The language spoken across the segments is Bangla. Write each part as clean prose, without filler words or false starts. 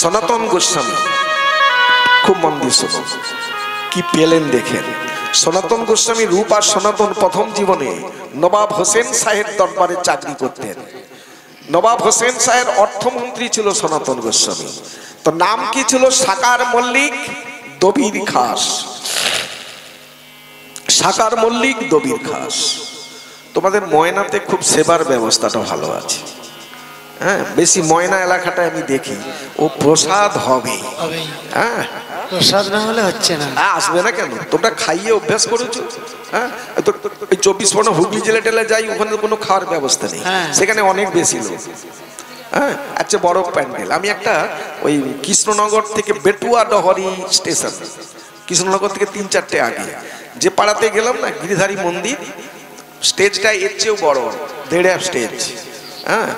সনাতন গোস্বামী খুব মন দিয়ে শুনুন, কি পেলেন দেখেন। সনাতন গোস্বামী রূপ আর সনাতন প্রথম জীবনে নবাব হোসেন শাহের দরবারে চাকরি করতেন। নবাব হোসেন শাহের অর্থমন্ত্রী ছিল সনাতন গোস্বামী। তো নাম কি ছিল? সাকার মল্লিক দবির খাস। সাকার মল্লিক দবির খাস। তোমাদের ময়নাতে খুব সেবার ব্যবস্থাটা ভালো আছে। হ্যাঁ, বেশি ময়না এলাকাটায় আমি দেখি ও প্রসাদ হবে। হ্যাঁ, প্রসাদ না হলে হচ্ছে না। আসবে না কেন? তোমরা খাইয়ে অভ্যাস করেছো। হ্যাঁ, তো 24 হুগলি জেলা টেলা যাই, ওখানে কোনো খাওয়ার ব্যবস্থা নেই, সেখানে অনেক বেশি লোক। হ্যাঁ, আচ্ছা, বড় প্যান্ডেল। আমি একটা ওই কৃষ্ণনগর থেকে বেটুয়া ডহরি স্টেশন, কৃষ্ণনগর থেকে 3-4টে আগে যে পাড়াতে গেলাম না, গিরিধারী মন্দির, স্টেজটা এর চেয়েও বড়, 1.5 স্টেজ। হ্যাঁ,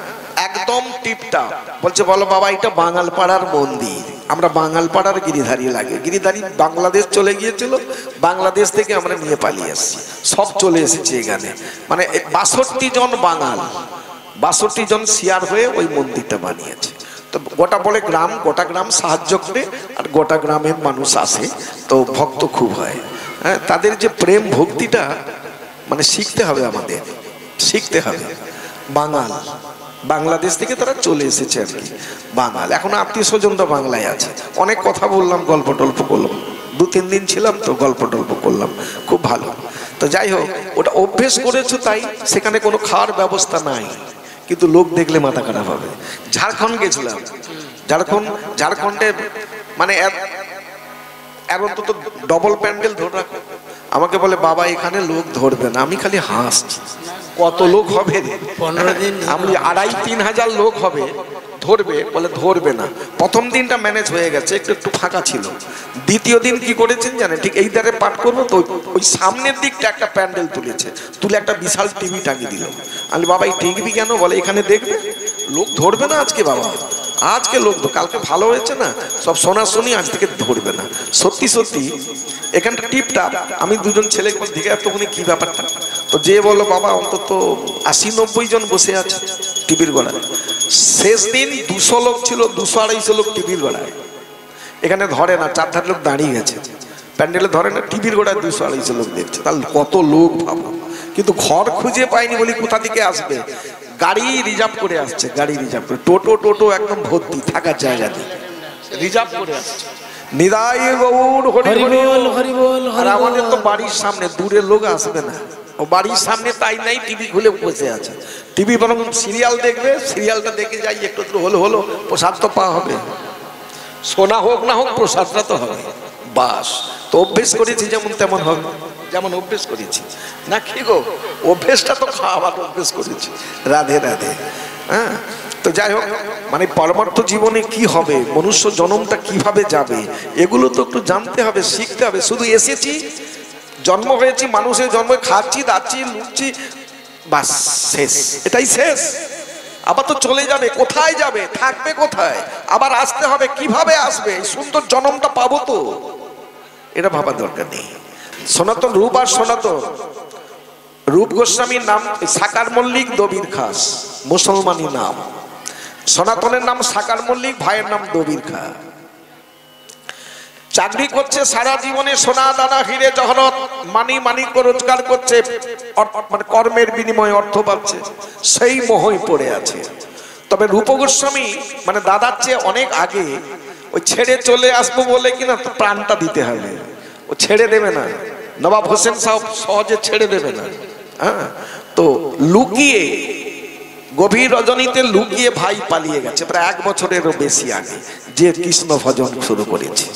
একদম টিপটাপ। বলছে বলো বাবা, এটা বাঙাল পাড়ার মন্দির। আমরা বাঙাল পাড়ার গিরিধারী লাগে। গিরিধারী বাংলাদেশ চলে গিয়েছিল, বাংলাদেশ থেকে আমরা নিয়ে পালিয়ে এসেছি, সব চলে এসেছে এখানে। মানে 62 জন বাঙাল, 62 জন শেয়ার হয়ে ওই মন্দিরটা বানিয়েছে। তো গোটা বলে গ্রাম, গোটা গ্রাম সাহায্য করে, আর গোটা গ্রামের মানুষ আসে, তো ভক্ত খুব হয়। হ্যাঁ, তাদের যে প্রেম ভক্তিটা মানে শিখতে হবে, আমাদের শিখতে হবে। বাঙাল, বাংলাদেশ থেকে তারা চলে এসেছে আর কি, বাঙাল। এখন আত্মীয় স্বজনরা বাংলায় আছে। অনেক কথা বললাম, গল্প টল্প করলাম, 2-3 দিন ছিলাম, তো গল্প টল্প করলাম, খুব ভালো। তো যাই হোক, ওটা অভ্যেস করেছো তাই সেখানে কোনো খাওয়ার ব্যবস্থা নাই, কিন্তু লোক দেখলে মাথা খারাপ হবে। ঝাড়খণ্ড গেছিলাম, ঝাড়খণ্ডে মানে অন্তত ডবল প্যান্ডেল ধরে রাখো। আমাকে বলে বাবা এখানে লোক ধরবে না। আমি খালি হাসছি, কত লোক হবে? 15 দিন আমি 2,500-3 হাজার লোক হবে, ধরবে? বলে ধরবে না। প্রথম দিনটা ম্যানেজ হয়ে গেছে, একটু ফাঁকা ছিল। দ্বিতীয় দিন কি করেছেন জানেন? ঠিক এই ধারে পাঠ করবো তো ওই সামনের দিকটা একটা প্যান্ডেল তুলেছে, তুলে একটা বিশাল টিভি টাঙিয়ে দিল। আমি বাবা এই টিভি কেন? বলে এখানে দেখবে, লোক ধরবে না আজকে বাবা, আজকে লোক, কালকে ভালো হয়েছে না, সব শোনাশুনি, আজ থেকে ধরবে না। সত্যি সত্যি এখানটা টিপটাপ। আমি 2জন ছেলে দিকে এতক্ষণে কি ব্যাপারটা, তো যে বললো বাবা অন্তত 80-90 জন বসে আছে টিভির গোড়ায়। শেষ দিন 200 লোক ছিল, 200-250 লোক টিভির গোড়ায়। এখানে ধরে না, 4-4 লোক দাঁড়িয়ে গেছে প্যান্ডেলে, ধরে না, টিভির গোড়ায় 200-250 লোক দেখছে। তাহলে কত লোক ভাবো। কিন্তু ঘর খুঁজে পাইনি বলি কোথা থেকে আসবে, গাড়ি রিজার্ভ করে আসছে, গাড়ি রিজার্ভ করে, টোটো একদম ভর্তি, থাকার জায়গা নেই, রিজার্ভ করে আসছে। নিদাই গৌর হরি বল, হরি বল। আর আমাদের তো বাড়ির সামনে, দূরের লোক আসবে না, ও বাড়ির সামনে, তাই নাই টিভি খুলে বসে আছে। টিভি বরং সিরিয়াল দেখবে, সিরিয়ালটা দেখে যাই, একটু হলো প্রসাদ তো পাওয়া হবে, সোনা হোক না হোক প্রসাদটা তো হবে, বাস। তো অভ্যেস করেছি যেমন তেমন হবে, যেমন অভ্যেস করেছি না কি গো, অভ্যেসটা তো খাওয়ার অভ্যেস করেছি। রাধে রাধে। হ্যাঁ, তো যাই হোক, মানে পরমার্থ জীবনে কি হবে, মনুষ্য জন্মটা কিভাবে যাবে, এগুলো তো একটু জানতে হবে, শিখতে হবে। শুধু এসেছি, জন্ম হয়েছি, মানুষের জন্ম, খাচ্ছি দাচ্ছি লুটছি, বাস, শেষ, এটাই শেষ। আবার তো চলে যাবে, কোথায় যাবে, থাকবে কোথায়, আবার আসতে হবে, কিভাবে আসবে, এই সুন্দর জন্মটা পাবো তো, এটা ভাবার দরকার নেই। সনাতন রূপ আর সনাতন রূপ গোস্বামীর নাম সাকার মল্লিক দবির খাস, মুসলমানি নাম। সনাতনের নাম সাকার মল্লিক, ভাইয়ের নাম দবির খা। চাকরি করছে সারা জীবনে, সোনা দানা হিরে জহরত মানি রোজগার করছে, মানে কর্মের বিনিময়ে অর্থ পাচ্ছে, সেই মোহই পড়ে আছে। তবে রূপ গোস্বামী মানে দাদার চেয়ে অনেক আগে ওই ছেড়ে চলে আসবো বলে কিনা প্রাণটা দিতে হবে, ও ছেড়ে দেবে না। নবাব হোসেন সাহেব সহজে ছেড়ে দেবে না। হ্যাঁ, তো লুকিয়ে, গভীর রজনীতে লুকিয়ে ভাই পালিয়ে গেছে, প্রায় 1 বছরেরও বেশি আগে, যে কৃষ্ণ ভজন শুরু করেছে।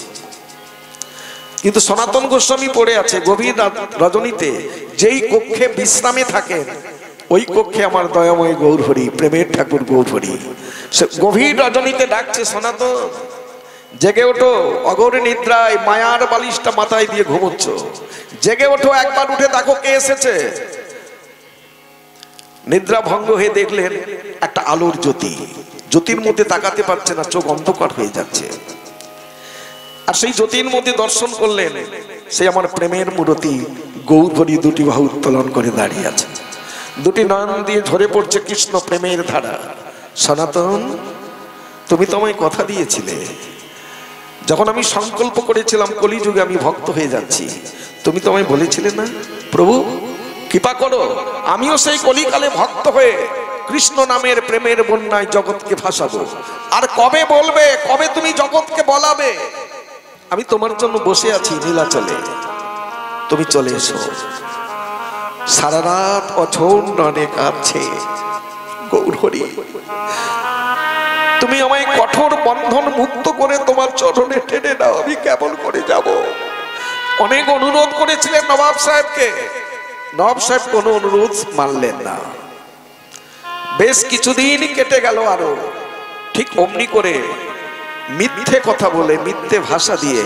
কিন্তু সনাতন গোস্বামী পড়ে আছে গভীর রজনীতে, যেই কক্ষে বিশ্রামে থাকেন, ওই কক্ষে আমার দয়াময় গৌর হরি, প্রেমের ঠাকুর গৌর হরি, সে গভীর রজনীতে ডাকছে, সনাতন জেগে ওঠো, অগৌরী নিদ্রায় মায়ার বালিশটা মাথায় দিয়ে ঘুমোচ্ছ, জেগে ওঠো, একবার উঠে দেখো কে এসেছে। নিদ্রা ভঙ্গ হয়ে দেখলেন একটা আলোর জ্যোতি, জ্যোতির মধ্যে তাকাতে পারছে না, চোখ অন্ধকার হয়ে যাচ্ছে। আর সেই জ্যোতির মধ্যে দর্শন করলেন সে আমার প্রেমের মূর্তি গৌর হরি, 2টি বাহু উত্তোলন করে দাঁড়িয়ে আছে, 2টি নয়ন দিয়ে ঝরে পড়ছে কৃষ্ণ প্রেমের ধারা। সনাতন তুমি তো আমায় কথা দিয়েছিলে, যখন আমি সংকল্প করেছিলাম কলিযুগে আমি ভক্ত হয়ে যাচ্ছি, তুমি তো আমায় বলেছিলে না প্রভু কৃপা করো আমিও সেই কলিকালে ভক্ত হয়ে কৃষ্ণ নামের প্রেমের বন্যায় জগৎকে ভাসাবো। আর কবে বলবে, কবে তুমি জগৎকে বলাবে? আমি তোমার জন্য বসে আছি নীলাচলে, তুমি চলে এসো। সারা রাত অঝোর কাঁদছে গৌর হরি, তুমি আমায় কঠোর বন্ধন মুক্ত করে তোমার চরণে টেনে নাও, আমি কেমন করে যাব? অনেক অনুরোধ করেছিলেন নবাব সাহেবকে, নবাব সাহেব কোনো অনুরোধ মানলেন না। বেশ কিছুদিন কেটে গেল, আরো ঠিক অমনি করে মিথ্যে কথা বলে মিথ্যে ভাষা দিয়ে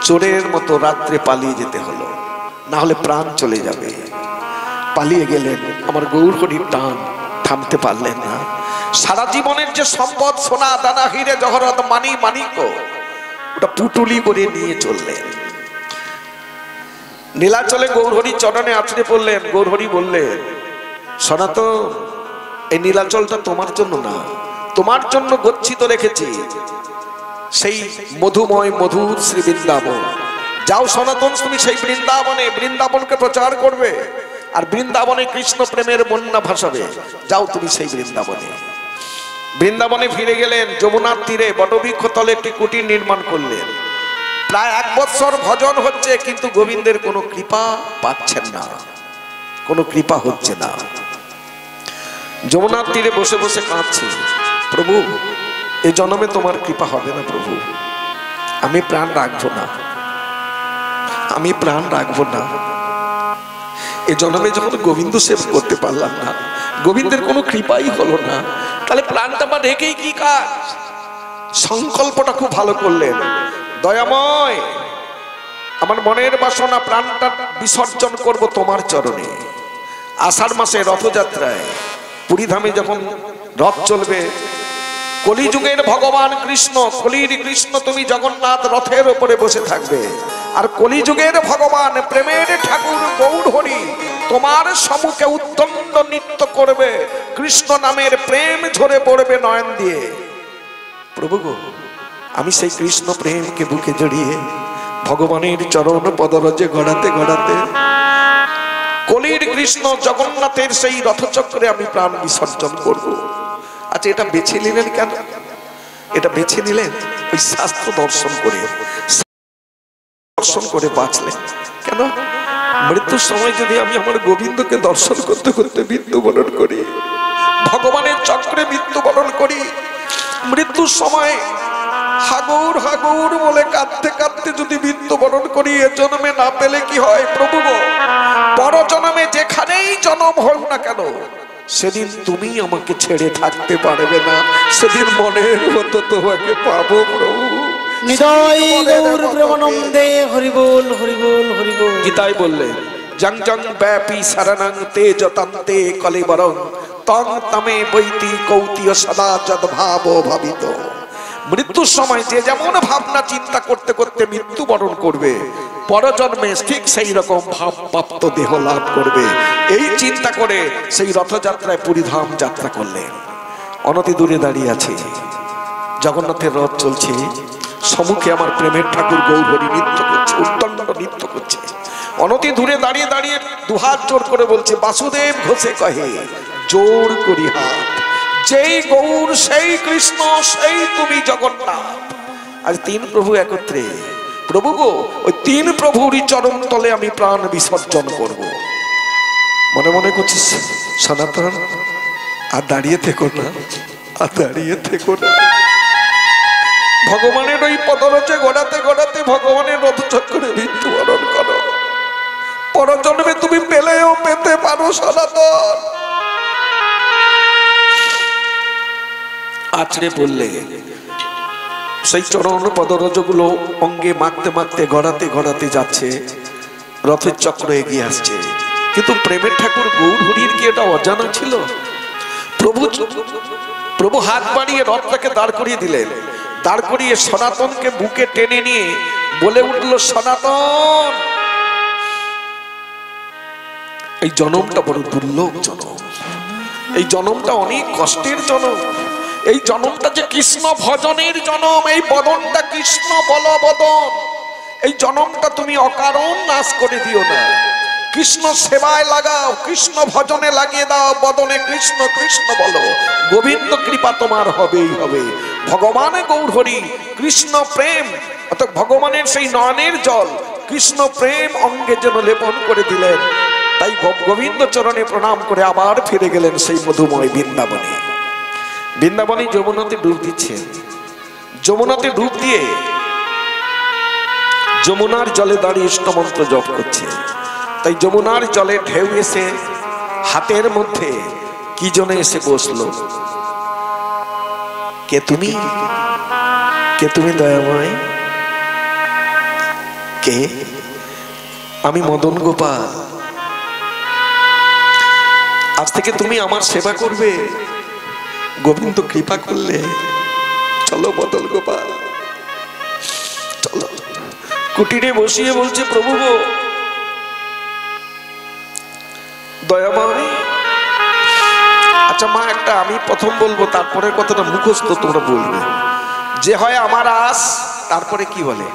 চোরের মতো রাত্রে পালিয়ে যেতে হলো, না হলে প্রাণ চলে যাবে। পালিয়ে গেলেন, আমার গৌর হরির টান থামতে পারলেন না। সারা জীবনের যে সম্পদ সোনা দানা হিরে জহরত মানিক ওটা পুটুলি করে নিয়ে চললেন। নীলাচলে গৌরহরি চরণে আছড়ে পড়লেন। গৌরহরি বললেন, সনাতন এই নীলাচলটা তোমার জন্য না, তোমার জন্য গচ্ছিত রেখেছি সেই মধুময় মধুর শ্রী বৃন্দাবন। যাও সনাতন, তুমি সেই বৃন্দাবনে বৃন্দাবনকে প্রচার করবে, আর বৃন্দাবনে কৃষ্ণ প্রেমের বন্যা ভাসাবে। যাও তুমি সেই বৃন্দাবনে। বৃন্দাবনে ফিরে গেলেন, যমুনার তীরে বটবৃক্ষ তলে একটি কুটির নির্মাণ করলেন। প্রায় 1 বৎসর ভজন হচ্ছে, কিন্তু গোবিন্দের কোনো কৃপা পাচ্ছেন না, কোনো কৃপা হচ্ছে না। যমুনার তীরে বসে বসে কাঁদছে, প্রভু এ জন্মে তোমার কৃপা হবে না প্রভু, আমি প্রাণ রাখবো না, আমি প্রাণ রাখবো না। এ জন্মে যখন গোবিন্দ সেবা করতে পারলাম না, গোবিন্দের কোনো কৃপাই হলো না, তাহলে প্রাণটা আমার রেখেই কি কাজ? সংকল্পটা খুব ভালো করলেন, দয়াময় আমার মনের বাসনা প্রাণটা বিসর্জন করব তোমার চরণে। আষাঢ় মাসে রথযাত্রায় পুরীধামে যখন রথ চলবে, কলিযুগের ভগবান কৃষ্ণ, কলির কৃষ্ণ তুমি জগন্নাথ রথের উপরে বসে থাকবে, আর কলিযুগের ভগবান প্রেমের ঠাকুর গৌর হরি তোমার সম্মুখে উদ্দণ্ড নৃত্য করবে, কৃষ্ণ নামের প্রেম ঝরে পড়বে নয়ন দিয়ে। প্রভু গো, আমি সেই কৃষ্ণ প্রেমকে বুকে জড়িয়ে ভগবানের চরণ পদরজে গড়াতে গড়াতে কলির কৃষ্ণ জগন্নাথের সেই রথচক্রে আমি প্রাণ বিসর্জন করব। আচ্ছা, এটা বেছে নিলেন কেন? এটা বেছে নিলেন ওই শাস্ত্র দর্শন করে বাঁচলেন কেন? মৃত্যুর সময় যদি আমি আমার গোবিন্দকে দর্শন করতে করতে মৃত্যুবরণ করি, ভগবানের চক্রে মৃত্যুবরণ করি, মৃত্যুর সময় হাগৌর হাগৌর বলে কাঁদতে কাঁদতে যদি মৃত্যুবরণ করি, এ জন্মে না পেলে কি হয় প্রভু গো? পর জন্মে যেখানেই জন্ম হোক না কেন, সেদিন তুমি আমাকে ছেড়ে থাকতে পারবে না, সেদিন মনের মতো তোমাকে পাবো প্রভু। নিতাই গৌর প্রেমানন্দে হরি বল হরি বল হরি বল। গীতায় বললেন, জং জং ব্যাপী শরণং তেজতান্তে কলেবরং তং তমে বৈতি কৌতিয় সদা যদ ভাবো ভাবিত। মৃত্যুর সময় যে যেমন ভাবনা চিন্তা করতে করতে মৃত্যুবরণ করবে, পরজন্মে ঠিক সেই রকম ভাবপ্রাপ্ত দেহ লাভ করবে। এই চিন্তা করে সেই রথযাত্রায় পুরীধাম যাত্রা করলেন। অনতি দূরে দাঁড়িয়ে আছে, জগন্নাথের রথ চলছে, সম্মুখে আমার প্রেমের ঠাকুর গৌর হরি নৃত্য করছে, উদ্দণ্ড নৃত্য করছে। অনতি দূরে দাঁড়িয়ে দাঁড়িয়ে দুহাত জোর করে বলছে, বাসুদেব ঘোষে কহে জোর করি হাত, যেই গৌর সেই কৃষ্ণ সেই তুমি জগন্নাথ। আজ 3 প্রভু একত্রে। প্রভু গো, ওই 3 প্রভুরই চরণ তলে আমি প্রাণ বিসর্জন করব। মনে মনে করছিস, সনাতন আর দাঁড়িয়ে থেকো না, আর দাঁড়িয়ে থেকো না, ভগবানের ওই পদরজে গড়াতে গড়াতে ভগবানের রথচক্রে মৃত্যুবরণ করো। পরজন্মে তুমি পেলেও পেতে পারো সনাতন। আছড়ে পড়লে সেই চরণ পদরজগুলো অঙ্গে মাখতে মাখতে গড়াতে গড়াতে যাচ্ছে, রথের চক্র এগিয়ে আসছে। কিন্তু প্রেমের ঠাকুর গৌর হরির কি এটা অজানা ছিল? প্রভু হাত বাড়িয়ে রথটাকে দাঁড় করিয়ে দিলেন, দাঁড় করিয়ে সনাতনকে বুকে টেনে নিয়ে বলে উঠল, সনাতন এই জনমটা বড় দুর্লভ জনম, এই জনমটা অনেক কষ্টের জনম, এই জনমটা যে কৃষ্ণ ভজনের জনম, এই বদনটা কৃষ্ণ বল বদন, এই জনমটা তুমি অকারণ নাশ করে দিও না। কৃষ্ণ সেবায় লাগাও, কৃষ্ণ ভজনে লাগিয়ে দাও, বদনে কৃষ্ণ কৃষ্ণ বলো, গোবিন্দ কৃপা তোমার হবেই হবে। ভগবান গৌর হরি কৃষ্ণ প্রেম, অর্থাৎ ভগবানের সেই নয়নের জল কৃষ্ণ প্রেম অঙ্গে যেন লেপন করে দিলেন। তাই গোবিন্দ চরণে প্রণাম করে আবার ফিরে গেলেন সেই মধুময় বৃন্দাবনে। বৃন্দাবনে যমুনাতে ডুব দিচ্ছে, যমুনাতে ডুব দিয়ে যমুনার জলে দাঁড়িয়ে ইষ্টমন্ত্র জপ করছে। তাই যমুনার জলে ঢেউ এসে হাতের মধ্যে কি জনে এসে বসলো। কে তুমি? কে তুমি দয়াময়? কে? আমি মদন গোপাল। আজ থেকে তুমি আমার সেবা করবে, গোবিন্দ কৃপা করলে। চলো মদন গোপাল চলো। কুটিরে বসিয়ে বলছে, প্রভু গো দয়াময়। আচ্ছা মা, একটা আমি প্রথম বলবো, তারপরে কথাটা মুখস্থ তোমরা বলবে। যে হয় আমার আস, তারপরে কি বলে?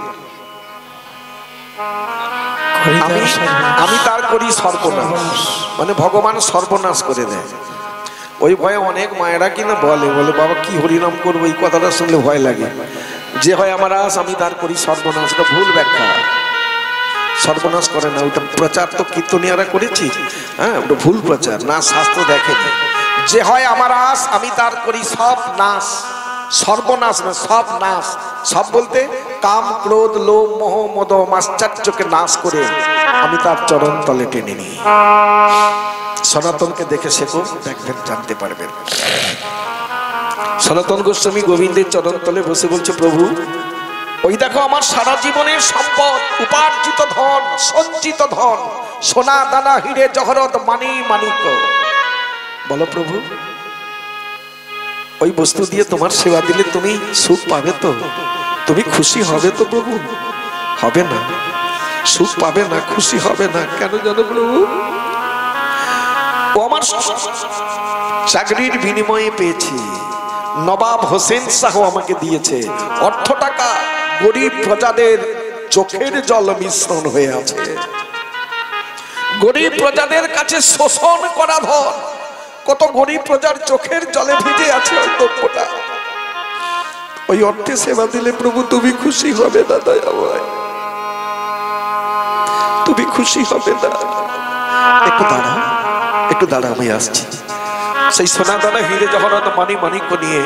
আমি তার করি সর্বনাশ। মানে ভগবান সর্বনাশ করে দেয়। ওই ভয়ে অনেক মায়েরা কিনা বলে বাবা কি হরিনাম করবো, এই কথাটা শুনলে ভয় লাগে। যে হয় আমার আস, আমি তার করি সর্বনাশ, এটা ভুল ব্যাখ্যা। সর্বনাশ করে না, ওটা প্রচার তো কীর্তনিয়ারা করেছি। হ্যাঁ, ওটা ভুল প্রচার, না শাস্ত্র দেখেনি। যে হয় আমার আস, আমি তার করি সব নাশ। সর্বনাশ না, সব নাশ। সব বলতে কাম ক্রোধ লোভ মোহ মদ মাশ্চর্যকে নাশ করে আমি তার চরণ তলে টেনে নিই। সনাতনকে দেখে শেখো, দেখবেন জানতে পারবেন। সনাতন গোস্বামী গোবিন্দের চরণ তলে বসে বলছে, প্রভু ওই দেখো আমার সারা জীবনের সম্পদ, উপার্জিত ধন, সঞ্চিত ধন, সোনা দানা হিরে জহরত মানি মানিক। বলো প্রভু, ওই বস্তু দিয়ে তোমার সেবা দিলে তুমি সুখ পাবে তো? তুমি খুশি হবে তো প্রভু? হবে না, সুখ পাবে না, খুশি হবে না। কেন জানো প্রভু? ও আমার চাকরির বিনিময়ে পেয়েছি, নবাব হোসেন শাহ আমাকে দিয়েছে অর্থ টাকা, গরিব প্রজাদের চোখের জল মিশ্রণ হয়ে আছে। গরিব প্রজাদের কাছে শোষণ করা ধন, কত গরিব প্রজার চোখের জলে ভিজে আছে ওই দ্রব্যটা। ওই অর্থে সেবা দিলে প্রভু তুমি খুশি হবে না দয়াময়, তুমি খুশি হবে না। একটু দাঁড়া, একটু দাঁড়া, আমি আসছি। সেই সোনা দানা হিরে জহরত মানি মানিক্য নিয়ে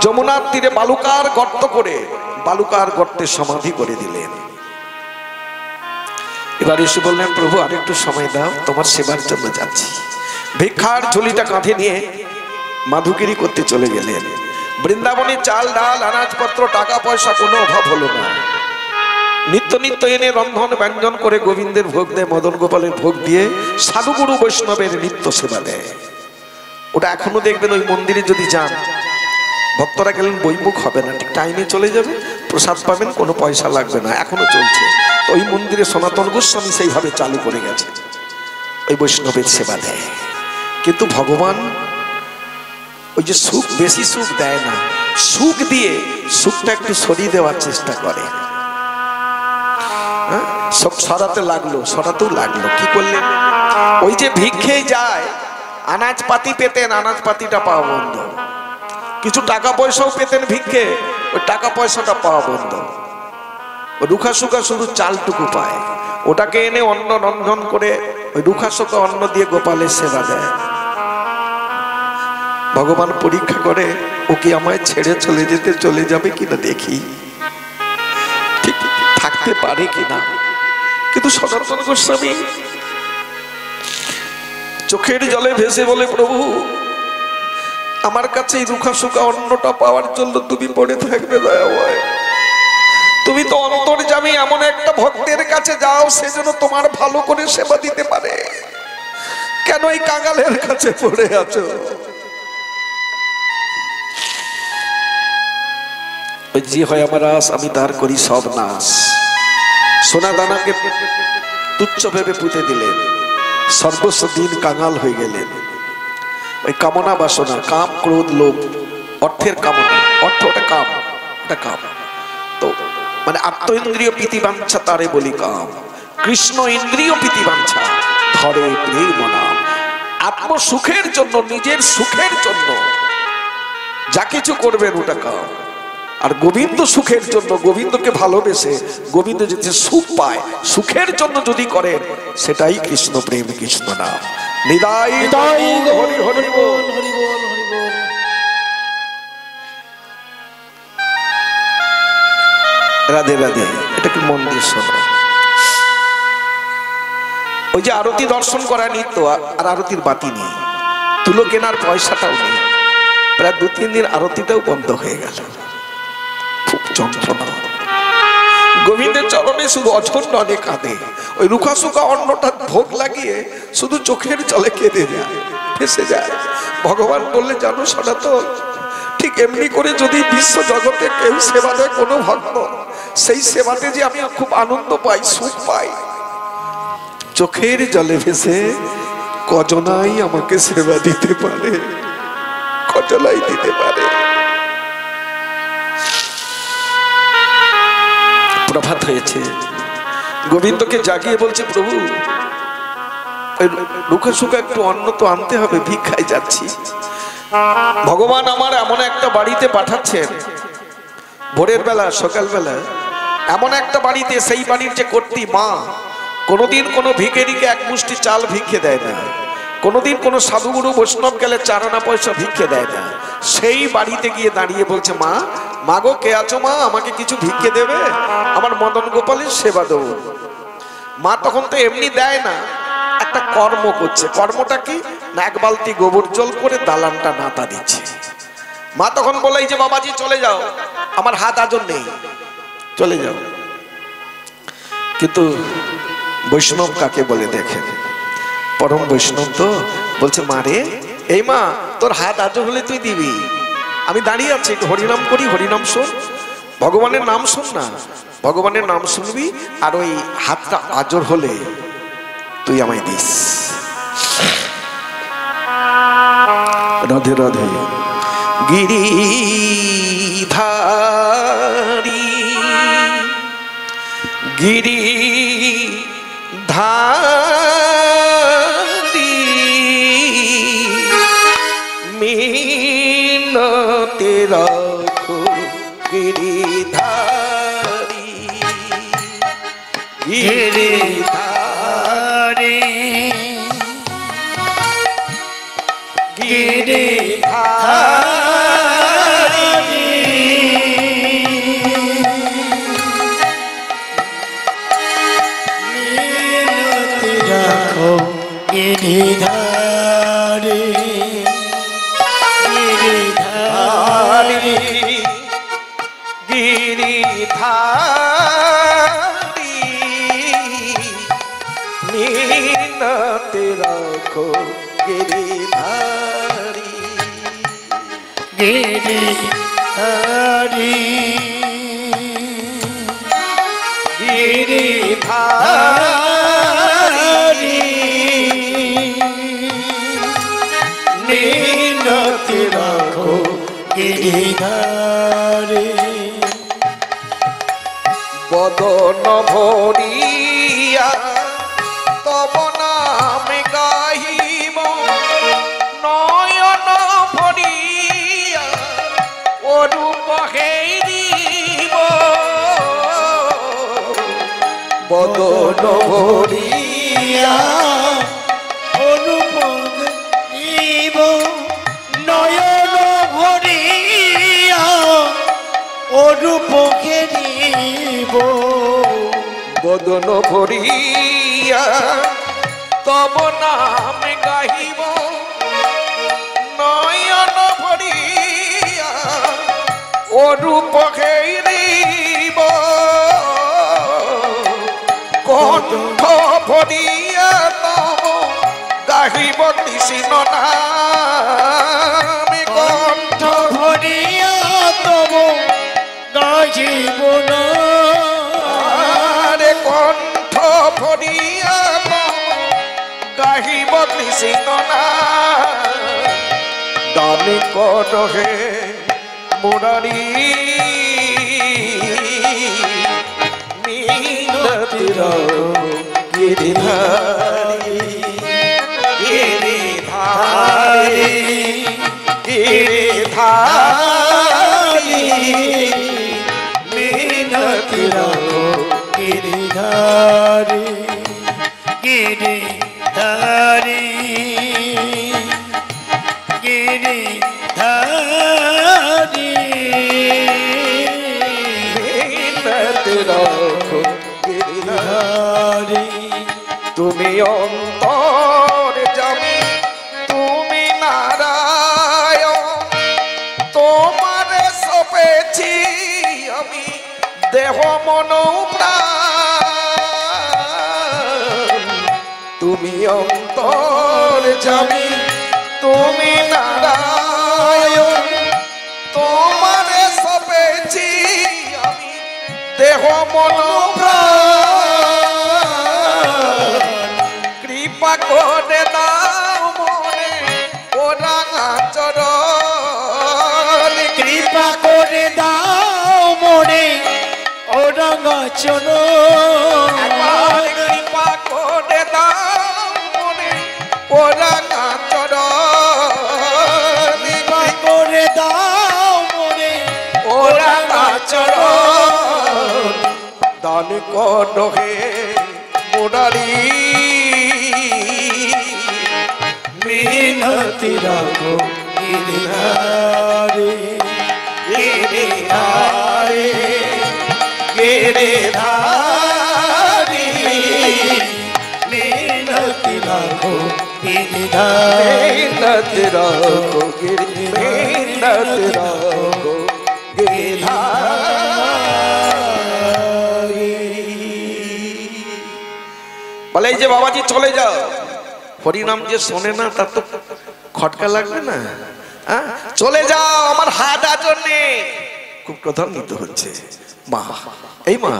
যমুনার তীরে বালুকার গর্ত করে বালুকার গর্তে সমাধি করে দিলেন। এবার এসে বললেন, প্রভু আর একটু সময় দাও, তোমার সেবার জন্য যাচ্ছি। ভিক্ষার ঝুলিটা কাঁধে নিয়ে মাধুগিরি করতে চলে গেলেন। বৃন্দাবনে চাল ডাল আনাজপত্র টাকা পয়সা কোনো অভাব হলো না। নিত্য নিত্য এনে রন্ধন ব্যঞ্জন করে গোবিন্দের ভোগ দেয়, মদন গোপালের ভোগ দিয়ে সাধুগুরু বৈষ্ণবের নিত্য সেবা দেয়। ওটা এখনো দেখবেন, ওই মন্দিরে যদি যান, ভক্তরা গেলেন বইমুখ হবে না, ঠিক টাইমে চলে যাবে, প্রসাদ পাবেন, কোনো পয়সা লাগবে না, এখনো চলছে। ওই মন্দিরে সনাতন গোস্বামী সেইভাবে চালু করে গেছে, ওই বৈষ্ণবের সেবা দেয়। কিন্তু ভগবান ওই যে সুখ, বেশি সুখ দেয় না, সুখ দিয়ে সুখটা একটু সরিয়ে দেওয়ার চেষ্টা করে। সব সরাতে লাগলো, সরাতেও লাগলো। কি করলেন? ওই যে ভিক্ষে যায়, আনাজপাতি পেতেন, আনাজপাতিটা পাওয়া বন্ধ। কিছু টাকা পয়সাও পেতেন ভিক্ষে, ওই টাকা পয়সাটা পাওয়া বন্ধ। রুখা সুখা শুধু চালটুকু পায়, ওটাকে এনে অন্ন রন্ধন করে ওই রুখা সুখা অন্ন দিয়ে গোপালের সেবা দেয়। ভগবান পরীক্ষা করে, ও কি আমায় ছেড়ে চলে যাবে কিনা দেখি, ঠিক থাকতে পারে কিনা। কিন্তু সনাতন গোস্বামী চোখের জলে ভেসে বলে, প্রভু আমার কাছে এই রুখা সুখা অন্নটা পাওয়ার জন্য তুমি পড়ে থাকবে দয়াময়। তুমি তো অন্তর্যামী, এমন একটা ভক্তের কাছে যাও সেজন্য তোমার ভালো করে সেবা দিতে পারে, কেন এই কাঙালের কাছে পড়ে আছো? ওই যে হয় আমার আস, আমি তার করি সব নাশ। সোনা দানাকে তুচ্ছ ভেবে পুঁতে দিলেন, সর্বস্ব দিন কাঙাল হয়ে গেলেন। ওই কামনা বাসনা, কাম ক্রোধ লোভ অর্থের কামনা, অর্থ ওটা কাম, ওটা কাম। তো মানে আত্ম ইন্দ্রিয় প্রীতিবাঞ্ছা তারে বলি কাম, কৃষ্ণ ইন্দ্রিয় প্রীতিবাঞ্ছা ধরে প্রেম নাম। আত্ম সুখের জন্য, নিজের সুখের জন্য যা কিছু করবেন ওটা কাম। আর গোবিন্দ সুখের জন্য, গোবিন্দকে ভালোবেসে গোবিন্দ যেতে সুখ পায়, সুখের জন্য যদি করেন সেটাই কৃষ্ণ প্রেম, কৃষ্ণ নাম। নিতাই হরি হরি বল। হরি বল, হরি বল। রাধে রাধে। এটাকে মন দিয়ে শোনো। ওই যে আরতি দর্শন করা নিত্য, আর আরতির বাতি নেই, তুলো কেনার পয়সাটাও নেই, প্রায় 2-3 দিন আরতিটাও বন্ধ হয়ে গেল। খুব যন্ত্রণা। গোবিন্দের চরণে শুধু অঝন্ডনে কাঁদে, ওই রুখা সুখা অন্নটা ভোগ লাগিয়ে শুধু চোখের জলে কেঁদে যায়, ফেসে যায়। ভগবান বললে জানো সনাতন, ঠিক এমনি করে যদি বিশ্ব জগতে কেউ সেবা দেয় কোনো ভক্ত, সেই সেবাতে যে আমি খুব আনন্দ পাই, সুখ পাই। চোখের জলে ভেসে কজনাই আমাকে সেবা দিতে পারে, কজনাই দিতে পারে। প্রভাত হয়েছে, গোবিন্দকে জাগিয়ে বলছে প্রভু রুখা সুখা একটু অন্ন তো আনতে হবে, ভিক্ষায় যাচ্ছি। ভগবান আমার এমন একটা বাড়িতে পাঠাচ্ছেন, ভোরের বেলা সকালবেলা এমন একটা বাড়িতে, সেই বাড়ির যে কর্ত্রী মা কোনোদিন কোনো ভিখারিকে এক মুষ্টি চাল ভিক্ষে দেয় না, কোনোদিন কোনো সাধুগুরু বৈষ্ণব গেলে 4 আনা পয়সা ভিক্ষে দেয় না। সেই বাড়িতে গিয়ে দাঁড়িয়ে বলছে মা, মাগো কে আছো মা, আমাকে কিছু ভিক্ষে দেবে, আমার মদন গোপালের সেবা দেবো। মা তখন তো এমনি দেয় না, একটা কর্ম করছে। কর্মটা কি না, 1 বালতি গোবর জল করে দালানটা নাতা দিচ্ছে। মা তখন বলে এই যে বাবাজি চলে যাও, আমার হাত আজর নেই, চলে যাও। কিন্তু বৈষ্ণব কাকে বলে দেখেন, পরম বৈষ্ণব তো বলছে মা রে, এই মা তোর হাত আজর হলে তুই দিবি, আমি দাঁড়িয়ে আছি, একটু হরিনাম করি, হরিনাম শোন, ভগবানের নাম শোন না, ভগবানের নাম শুনবি, আর ওই হাতটা আজর হলে তুই আমায় দিস। রাধে রাধে। গিরিধারী গিরিধারী মিনতে রাখো গিরিধারী, গিরিধারী গিরিধারী মিনতি রাখো গিরিধারী, গিরিধারী গিরিধারী মিনতে রাখো গিরিধারী, গিরিধারী গিরিধারী মিনতি রাখো গিরিধারী। বদন ভরিয়া তব নামে গাহিব, নয়ন ভরিয়া অরূপ হেরিব, বদন ভরিয়া অনুপ ইব, নয়ন ভরিয়া অরূপ ঘেরিব, বদন ভরিয়া তব নামে গাহিব, নয়ন ভরিয়া অরূপ হেরিব, কণ্ঠ ভরিয়া তব গাহিব কৃষ্ণ নামে, কণ্ঠ ভরিয়া তব গাহিব না, রে কণ্ঠ ভরিয়া গাহিব কৃষ্ণ নাম। দান কর হে মুরারি মিনতি রাখো গিরিধারি গিরিধারি গিরিধারি মিনতি রাখো গিরিধারি গিরিধারি গিরিধারি মিনতি রাখো গিরিধারি তুমি অন্তর যাবে তুমি নারায়ণ তোমারে সপেছি আমি দেহ মন প্রাণ তুমি অন্তর যাবে তুমি নারায়ণ তোমারে সপেছি আমি দেহ মন প্রাণ কৃপা করে দাও মনে ও রাঙা চরণ কৃপা করে দাও মনে ও রঙচরণ একবার কৃপা করে দাও মনে ও রাঙা চরণ কৃপা করে দাও মনে ও রাঙা চরণ দান করো হে মুরারি মিনতি রাখো গিরিধারি গিরিধারি গিরিধারি মিনতি রাখো গিরিধারি মিনতি রাখো গিরি মিনতি রাখো গিরিধারি বলে এই যে বাবাজি চলে যাও হরিনাম যে শোনে না তার তো খটকা লাগবে না হ্যাঁ চলে যাও আমার হাত আজন্যে খুব ক্রধান্বিত হচ্ছে মা এই মা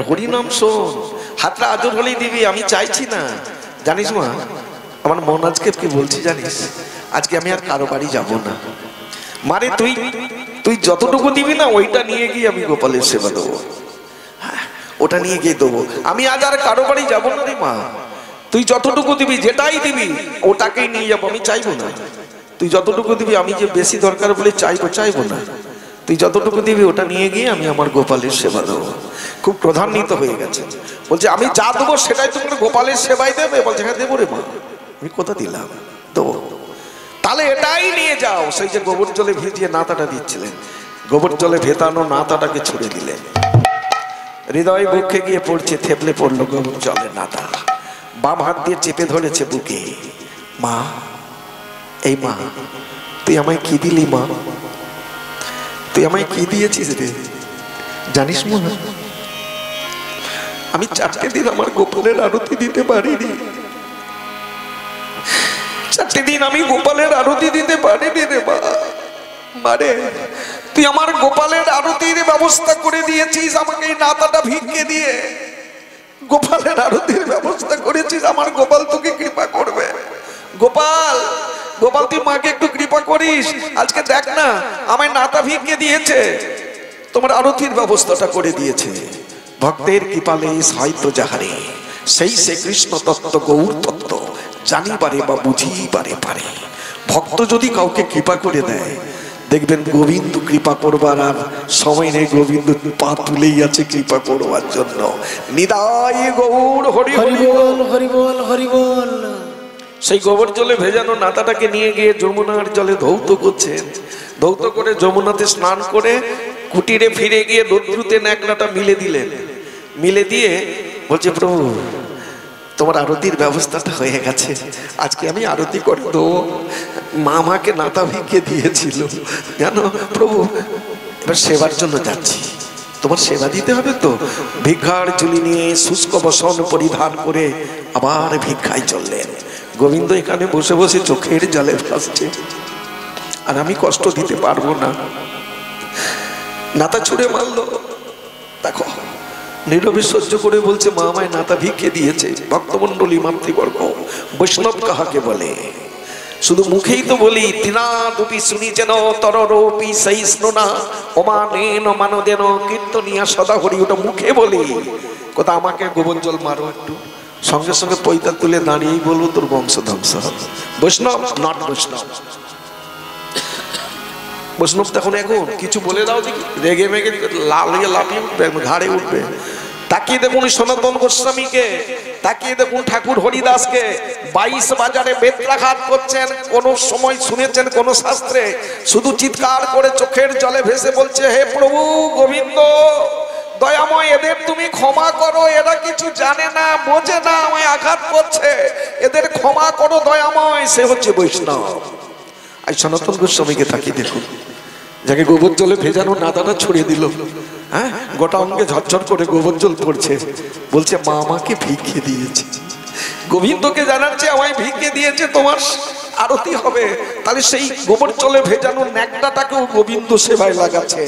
হরিনাম শোন হাতটা আদর হলেই দিবি আমি চাইছি না জানিস মা আমার মন আজকে কি বলছি জানিস আজকে আমি আর কারো বাড়ি যাবো না মারে তুই তুই যতটুকু দিবি না ওইটা নিয়ে গিয়ে আমি গোপালের সেবা দেবো হ্যাঁ ওটা নিয়ে গিয়ে দেবো আমি আজ আর কারো বাড়ি যাবো না রে মা তুই যতটুকু দিবি যেটাই দিবি ওটাকেই নিয়ে যাবো আমি চাইবো না তুই যতটুকু দিবি আমি যে বেশি দরকার বলে চাইবো না তুই যতটুকু দিবি ওটা নিয়ে গিয়ে আমি আমার গোপালের সেবা দেবো খুব ক্রধান্বিত হয়ে গেছে বলছে আমি যা দেবো সেটাই তোমার গোপালের সেবাই দেবে বলছে হ্যাঁ দেবো রে মা আমি কোথা দিলাম দেবো তাহলে এটাই নিয়ে যাও সেই যে গোবর জলে ভিজিয়ে নাতাটা দিচ্ছিলেন গোবর জলে ভেতানো নাতাটাকে ছুড়ে দিলেন হৃদয় বুকে গিয়ে পড়ছে থেপলে পড়লো গোবর জলে নাতা বাম হাত দিয়ে চেপে ধরেছে বুকে মা এই মা তুই আমায় কি দিলি মা তুই আমায় কি দিয়েছিস রে জানিস মা আমি 4টে দিন আমার গোপালের আরতি দিতে পারিনি 4টে দিন আমি গোপালের আরতি দিতে পারিনি রে মা মারে তুই আমার গোপালের আরতির ব্যবস্থা করে দিয়েছিস আমাকে এই নাতাটা ভিক্ষে দিয়ে গোপালের আরতির ব্যবস্থা করেছিস আমার গোপাল তোকে কৃপা করবে গোপাল গোপাল তুই মাকে একটু কৃপা করিস আজকে দেখ না আমায় নাতা ভিক্ষে দিয়েছে তোমার আরতির ব্যবস্থাটা করে দিয়েছে ভক্তের কৃপালে সাহিত্য যাহারে সেই সে কৃষ্ণ তত্ত্ব গৌর তত্ত্ব জানিবারে বা বুঝিবারে পারে ভক্ত যদি কাউকে কৃপা করে দেয় দেখবেন গোবিন্দ কৃপা করবার আর সময় নেই গোবিন্দ পা তুলেই আছে কৃপা করবার জন্য নিদায় গৌর হরি হরি হরিবোল হরিবোল হরিবোল সেই গোবর জলে ভেজানো নাতাটাকে নিয়ে গিয়ে যমুনার জলে ধৌত করছেন ধৌত করে যমুনাতে স্নান করে কুটিরে ফিরে গিয়ে রৌদ্রুতে ন্যাকড়াটা মিলে দিলেন মিলে দিয়ে বলছে প্রভু তোমার আরতির ব্যবস্থাটা হয়ে গেছে আজকে আমি আরতি করে দেবো মা আমাকে নাতা ভিক্ষে দিয়েছিল জানো প্রভু এবার সেবার জন্য যাচ্ছি তোমার সেবা দিতে হবে তো ভিক্ষার ঝুলি নিয়ে শুষ্ক বসন পরিধান করে আবার ভিক্ষায় চললেন গোবিন্দ এখানে বসে বসে চোখের জলে ভাসছে আর আমি কষ্ট দিতে পারবো না নাতা ছুঁড়ে মারলো দেখো নীরবে সহ্য করে বলছে মা আমায় নাতা ভিক্ষে দিয়েছে ভক্তমন্ডলী মাতৃবর্গ বৈষ্ণব কাহাকে বলে শুধু মুখেই তো বলি তিনা দুপি শুনিছেন তররূপি সহিষ্ণুনা অমানেন মানদেন কীর্তনিয়া সদা হরি, ওটা মুখে বলি। কোথা আমাকে গোবর জল মারো একটু, সঙ্গে সঙ্গে পৈতা তুলে দাঁড়িয়েই বলবো তোর বংশ ধ্বংস হবে। বৈষ্ণব নট বৈষ্ণব। বৈষ্ণব তখন এখন কিছু বলে দাও দেখি, রেগে মেগে লাল হয়ে লাফিয়ে উঠবে, ঘাড়ে উঠবে। তাকিয়ে দেখুন সনাতন গোস্বামীকে, তাকিয়ে দেখুন ঠাকুর হরিদাসকে, 22 বাজারে বেত্রাঘাত করছেন। কোন সময় শুনেছেন কোন শাস্ত্রে শুধু চিৎকার করে চোখের জলে ভেসে বলছে, হে প্রভু গোবিন্দ দয়াময়, এদের তুমি ক্ষমা করো, এরা কিছু জানে না বোঝে না, আমায় আঘাত করছে, এদের ক্ষমা করো দয়াময়। সে হচ্ছে বৈষ্ণব। আর সনাতন গোস্বামীকে তাকিয়ে দেখুন, যাকে গোবর জলে ভেজানো নাদাটা ছড়িয়ে দিল, হ্যাঁ, গোটা অঙ্গে ঝরঝর করে গোবর জল পড়ছে, বলছে মা আমাকে ভিক্ষে দিয়েছে। গোবিন্দকে জানাচ্ছে আমায় ভিক্ষে দিয়েছে, তোমার আরতি হবে। তাহলে সেই গোবর জলে ভেজানো ন্যাকড়াটাকেও গোবিন্দ সেবায় লাগাচ্ছে।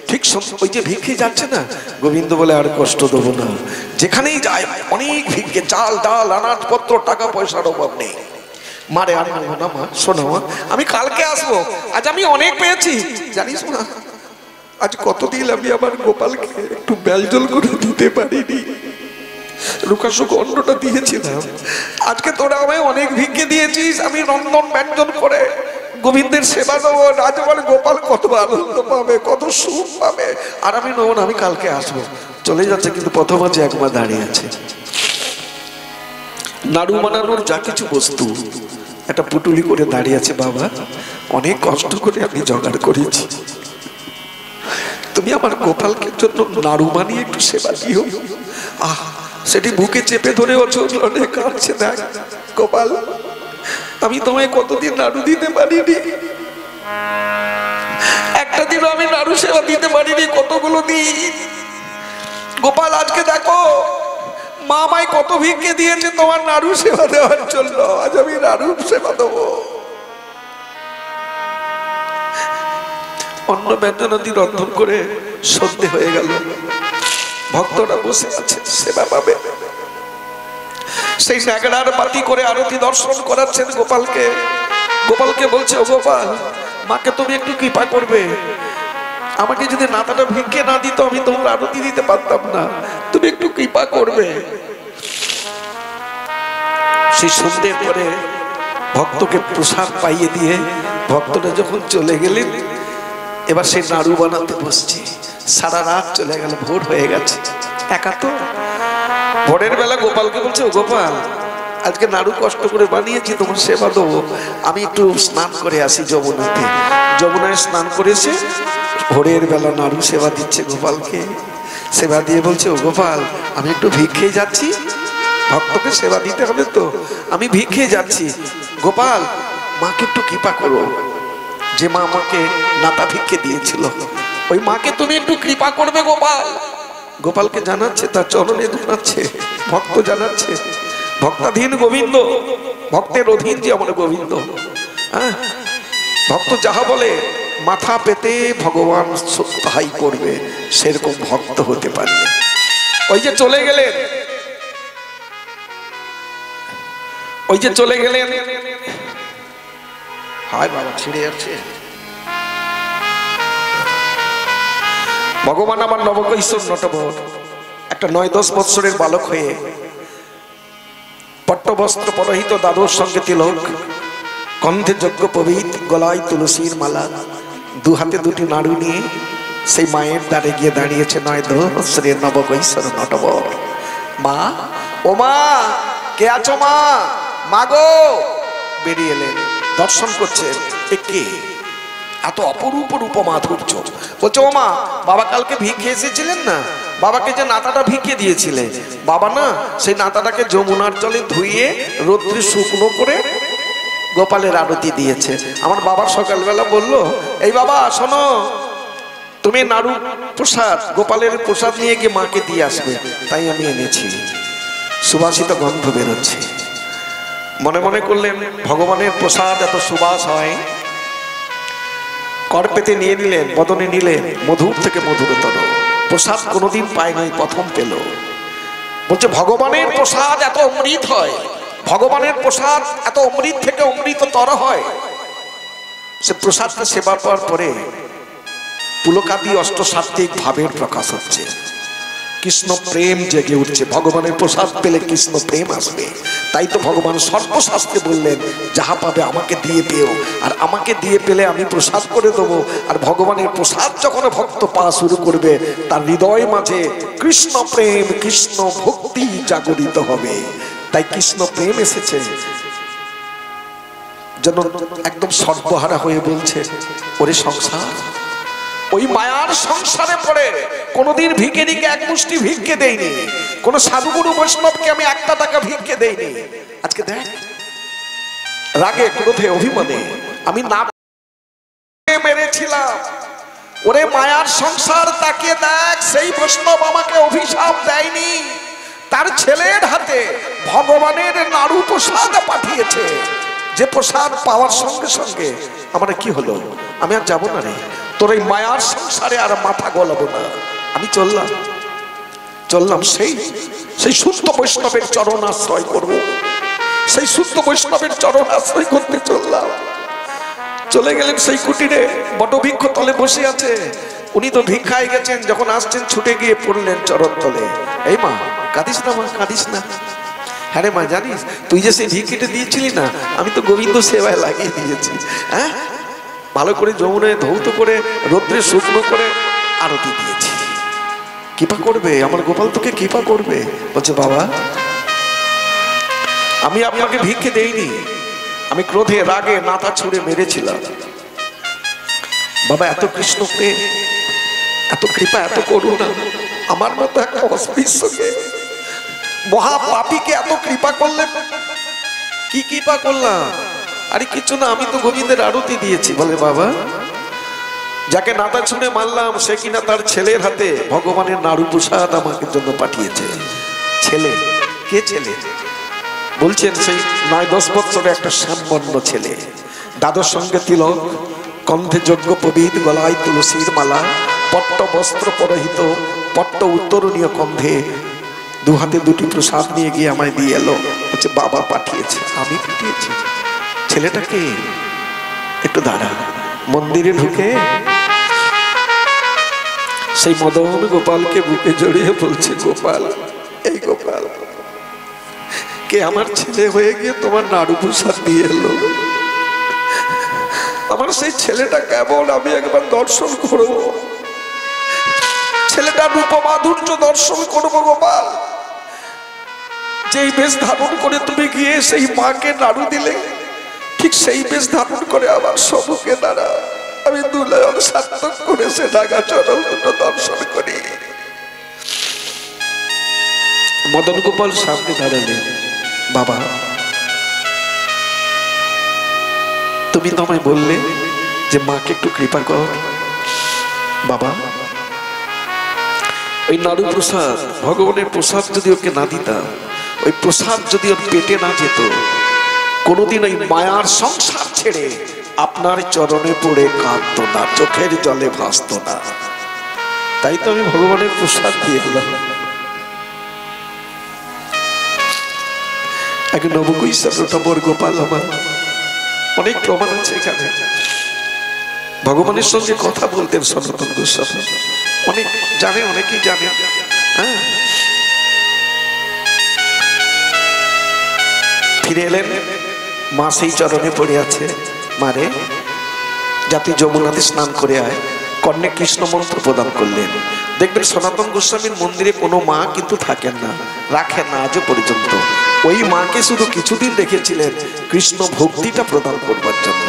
ঠিক ওই যে ভিক্ষে যাচ্ছে না, গোবিন্দ বলে আর কষ্ট দেবো না, যেখানেই যায় অনেক ভিক্ষে, চাল ডাল আনাজপত্র, টাকা পয়সার অভাব নেই। মারে আর নেবো না মা, শোনো মা আমি কালকে আসবো, আজ আমি অনেক পেয়েছি জানিস না, আজ কতদিন আমি আমার গোপালকে একটু বেলজল করে দিতে পারিনি, রুকাশুক অন্নটা দিয়েছিলাম, আজকে তোরা আমায় অনেক ভিক্ষে দিয়েছিস, আমি রন্ধন ব্যঞ্জন করে গোবিন্দের সেবা দেবো, রাজবার গোপাল কত আনন্দ পাবে, কত সুখ পাবে। আর আমি নেবো না, আমি কালকে আসবো। চলে যাচ্ছে, কিন্তু প্রথম আছে একবার দাঁড়িয়ে আছে। নাড়ু বানানোর যা কিছু বস্তু একটা পুটুলি করে দাঁড়িয়ে আছে, বাবা অনেক কষ্ট করে আমি জোগাড় করেছি, তুমি আমার গোপালকে জন্য নাড়ু বানিয়ে একটু সেবা দিও। আহ, সেটি বুকে চেপে ধরে অচলে কাঁদছে, দেখ গোপাল আমি তোমায় কতদিন নাড়ু দিতে পারিনি, একটা দিনও আমি নাড়ু সেবা দিতে পারিনি, কতগুলো দিন। গোপাল আজকে দেখো মা আমায় কত ভিক্ষে দিয়েছে তোমার নাড়ু সেবা দেওয়ার জন্য, আজ আমি নাড়ু সেবা দেবো। অন্ন ব্যঞ্জনাদি রন্ধন করে সন্ধে হয়ে গেল, ভক্তরা বসে আছে সেবা পাবে। সেই ন্যাকড়ার বাতি করে আরতি দর্শন করাচ্ছেন গোপালকে। গোপালকে বলছে, ও গোপাল মাকে তুমি একটু কৃপা করবে, আমাকে যদি নাতাটা ভিক্ষে না দিত আমি তোমার আরতি দিতে পারতাম না, তুমি একটু কৃপা করবে। সেই সন্ধ্যের পরে ভক্তকে প্রসাদ পাইয়ে দিয়ে ভক্তরা যখন চলে গেলেন, এবার সেই নাড়ু বানাতে বসছে। সারা রাত চলে গেল, ভোর হয়ে গেছে। একা তো, ভোরের বেলা গোপালকে বলছে, ও গোপাল আজকে নাড়ু কষ্ট করে বানিয়েছি, তোমার সেবা দেবো, আমি একটু স্নান করে আসি যমুনাতে। যমুনায় স্নান করেছে, ভোরের বেলা নাড়ু সেবা দিচ্ছে গোপালকে। সেবা দিয়ে বলছে, ও গোপাল আমি একটু ভিক্ষে যাচ্ছি, ভক্তকে সেবা দিতে হবে তো, আমি ভিক্ষে যাচ্ছি, গোপাল মাকে একটু কৃপা করো, যে মা আমাকে নাতা ভিক্ষে দিয়েছিল ওই মাকে তুমি একটু কৃপা করবে গোপাল। গোপালকে জানাচ্ছে, তার চরণে ধরাচ্ছে, ভক্ত জানাচ্ছে, ভক্তাধীন গোবিন্দ, ভক্তের অধীন যে আমার গোবিন্দ। হ্যাঁ, ভক্ত যাহা বলে মাথা পেতে ভগবান তাহাই করবে, সেরকম ভক্ত হতে পারবে। ওই যে চলে গেলেন, ওই যে চলে গেলেন, হায় বাবা ছিঁড়ে যাচ্ছে। ভগবান আমার নবকৈশোর নটবর একটা 9-10 বৎসরের বালক হয়ে পট্টবস্ত্র পরহিত দাদুর সঙ্গে তিলক, কণ্ঠে যজ্ঞ পবিত, গলায় তুলসীর মালা, দু হাতে দুটি নাড়ু নিয়ে সেই মায়ের দ্বারে গিয়ে দাঁড়িয়েছে 9-10 বৎসরের নবকৈশোর নটবর। মা, ও মা কে আছো মা, মাগো। বেরিয়ে এলেন, দর্শন করছেন, কে এত অপরূপ রূপ মাধুর্য। বলছে, ও মা বাবা কালকে ভিক্ষে এসেছিলেন না, বাবাকে যে নাতাটা ভিক্ষে দিয়েছিলে, বাবা না সেই নাতাটাকে যমুনার জলে ধুইয়ে রোদ্রে শুকনো করে গোপালের আরতি দিয়েছে। আমার বাবা সকালবেলা বললো, এই বাবা শোনো, তুমি নাড়ু প্রসাদ গোপালের প্রসাদ নিয়ে গিয়ে মাকে দিয়ে আসবে, তাই আমি এনেছি। সুবাসিত গন্ধ বেরোচ্ছে। মনে মনে করলেন ভগবানের প্রসাদ এত সুবাস হয়, কর পেতে নিয়ে নিলেন, বদনে নিলেন, মধুর থেকে মধুরতর প্রসাদ কোনোদিন পায় নাই, প্রথম পেল। বলছে ভগবানের প্রসাদ এত অমৃত হয়, ভগবানের প্রসাদ এত অমৃত থেকে অমৃততর হয়। সে প্রসাদটা সেবা পাওয়ার পরে পুলকাদি অষ্টসাত্ত্বিক ভাবের প্রকাশ হচ্ছে, কৃষ্ণ প্রেম জেগে উঠছে। ভগবানের প্রসাদ পেলে কৃষ্ণ প্রেম আসবে। তাই তো ভগবান সর্বশাস্ত্রে বললেন, যাহা পাবে আমাকে দিয়ে পেও, আর আমাকে দিয়ে পেলে আমি প্রসাদ করে দেবো। আর ভগবানের প্রসাদ যখন ভক্ত পাওয়া শুরু করবে, তার হৃদয় মাঝে কৃষ্ণ প্রেম, কৃষ্ণ ভক্তি জাগরিত হবে। তাই কৃষ্ণ প্রেম এসেছে যেন একদম সর্বহারা হয়ে বলছে, ওরে সংসার, ওই মায়ার সংসারে পড়ে কোনদিন ভিখারিকে এক মুষ্টি ভিক্ষে দেয়নি, কোন সাধুগুরু বৈষ্ণবকে আমি 1 টাকা ভিক্ষে দেয়নি। আজকে দেখ, রাগে ক্রোধে অভিমানে আমি না মেরেছিলাম। ওরে মায়ার সংসার, তাকে দেখ, সেই বৈষ্ণব আমাকে অভিশাপ দেয়নি, তার ছেলের হাতে ভগবানের নাড়ু প্রসাদ পাঠিয়েছে। যে প্রসাদ পাওয়ার সঙ্গে সঙ্গে আমার কি হলো, আমি আর যাবো না রে, তোর এই মায়ার সংসারে আর মাথা গলাবো না। আমি চললাম সেই শুদ্ধ বৈষ্ণবের চরণ আশ্রয় করবো, সেই শুদ্ধ বৈষ্ণবের চরণ আশ্রয় করতে চললাম। চলে গেলেন সেই কুটিরে, বটবৃক্ষ তলে বসে আছে। উনি তো ভিক্ষায় গেছেন, যখন আসছেন ছুটে গিয়ে পড়লেন চরণ তলে। এই মা, কাঁদিস না মা, কাঁদিস না। হ্যাঁ রে মা, জানিস তুই যে সেই ভিক্ষিটা দিয়েছিলি না, আমি তো গোবিন্দ সেবায় লাগিয়ে দিয়েছি। হ্যাঁ, ভালো করে যমুনায় ধৌত করে রৌদ্রে শুকনো করে আরতি দিয়েছি। কৃপা করবে আমার গোপাল, তোকে কৃপা করবে। বলছে, বাবা আমি আপনাকে ভিক্ষে দেইনি, আমি ক্রোধে রাগে নাতা ছুঁড়ে মেরেছিলাম। বাবা এত কৃষ্ণ প্রেম, এত কৃপা, এত করুণা, আমার মতো একটা অস্পৃশ্যকে, মহাপাপীকে এত কৃপা করলেন। কি কৃপা করলাম? আরে কিছু না, আমি তো গোবিন্দের আরতি দিয়েছি। বলে, বাবা যাকে নাতা ছুঁড়ে মারলাম সে কিনা তার ছেলের হাতে ভগবানের নাড়ু প্রসাদ আমাকে জন্য পাঠিয়েছে। ছেলে? কে ছেলে? বলছেন সেই 9-10 বছরের একটা শ্যামবর্ণ ছেলে, দাদর সঙ্গে তিলক, কণ্ঠে যজ্ঞ প্রবিদ, গলায় তুলসীর মালা, পট্ট বস্ত্র পরহিত, পট্ট উত্তরণীয় কণ্ঠে, 2 হাতে 2টি প্রসাদ নিয়ে গিয়ে আমায় দিয়ে এলো। বলছে, বাবা পাঠিয়েছে। আমি পাঠিয়েছি? ছেলেটাকে একটু দাঁড়া। মন্দিরে ঢুকে সেই মদন গোপালকে বুকে জড়িয়ে বলছে, গোপাল, এই গোপাল, কে আমার ছেলে হয়ে গিয়ে তোমার নাড়ু প্রসাদ দিয়ে এলো? আমার সেই ছেলেটা কেমন আমি একবার দর্শন করব, ছেলেটার রূপ মাধুর্য দর্শন করব গোপাল। যেই বেশ ধারণ করে তুমি গিয়ে সেই মাকে নাড়ু দিলে, ঠিক সেই বেশ ধারণ করে আমার সম্মুখে দাঁড়া, আমি দুলায়ন সার্থক করে সে ডাকা চরণ দুটো দর্শন করি। মদন গোপাল সামনে দাঁড়ালেন। বাবা, তুমি তো আমায় বললে যে মাকে একটু কৃপা কর। বাবা, ওই নাড়ু প্রসাদ, ভগবানের প্রসাদ যদি ওকে না দিতাম, ওই প্রসাদ যদি ওর পেটে না যেত, কোনোদিন ওই মায়ার সংসার ছেড়ে আপনার চরণে পড়ে কাঁদতো না, চোখের জলে ভাসতো না। তাই তো আমি ভগবানের প্রসাদ দিয়ে দিলাম। এক নবকৈশাবর গোপাল আমার, অনেক প্রমাণ আছে এখানে। ভগবানের সঙ্গে কথা বলতেন সনাতন গোস্বামী, অনেক জানে, অনেকেই জানে। হ্যাঁ, ফিরে এলেন, মা সেই চরণে পড়ে আছে। মারে, যাতে যমুনাতে স্নান করে আয়, কর্ণে কৃষ্ণ মন্ত্র প্রদান করলেন। দেখবেন সনাতন গোস্বামীর মন্দিরে কোনো মা কিন্তু থাকেন না, রাখেন না আজও পর্যন্ত। ওই মাকে শুধু কিছুদিন রেখেছিলেন কৃষ্ণ ভক্তিটা প্রদান করবার জন্য।